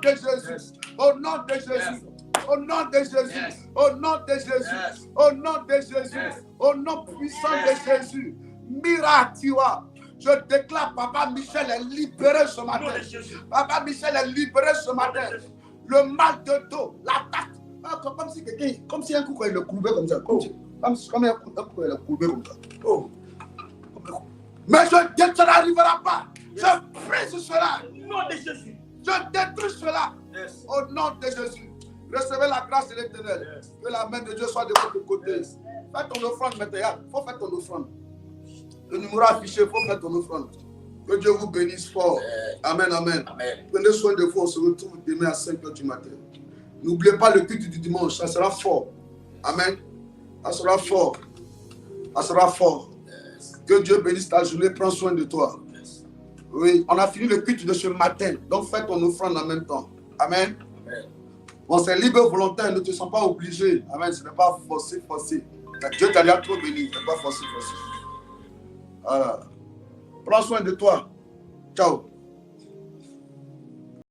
puissant de Jésus. Miratiwa. Je déclare, Papa Michel est libéré ce matin. Le mal de dos, l'attaque. Comme si un coup il le couvait comme ça. Comme un coup il le couvait comme ça. Mais ça n'arrivera pas. Je brise cela. Au nom de Jésus. Je détruis cela. Yes. Au nom de Jésus. Recevez la grâce de l'Éternel. Yes. Que la main de Dieu soit de votre côté. Yes. Fais ton offrande maintenant. Il faut faire ton offrande. Le numéro affiché, il faut faire ton offrande. Que Dieu vous bénisse fort. Amen, amen. Amen. Prenez soin de vous. On se retrouve demain à 5h du matin. N'oubliez pas le culte du dimanche. Ça sera fort. Amen. Ça sera fort. Ça sera fort. Que Dieu bénisse ta journée. Prends soin de toi. Oui, on a fini le culte de ce matin. Donc fais ton offrande en même temps. Amen. Amen. Bon, c'est libre volontaire. Ne te sens pas obligé. Amen. Ce n'est pas forcé. Dieu t'a déjà trop béni. Ce n'est pas forcé. Voilà. Prends soin de toi. Ciao.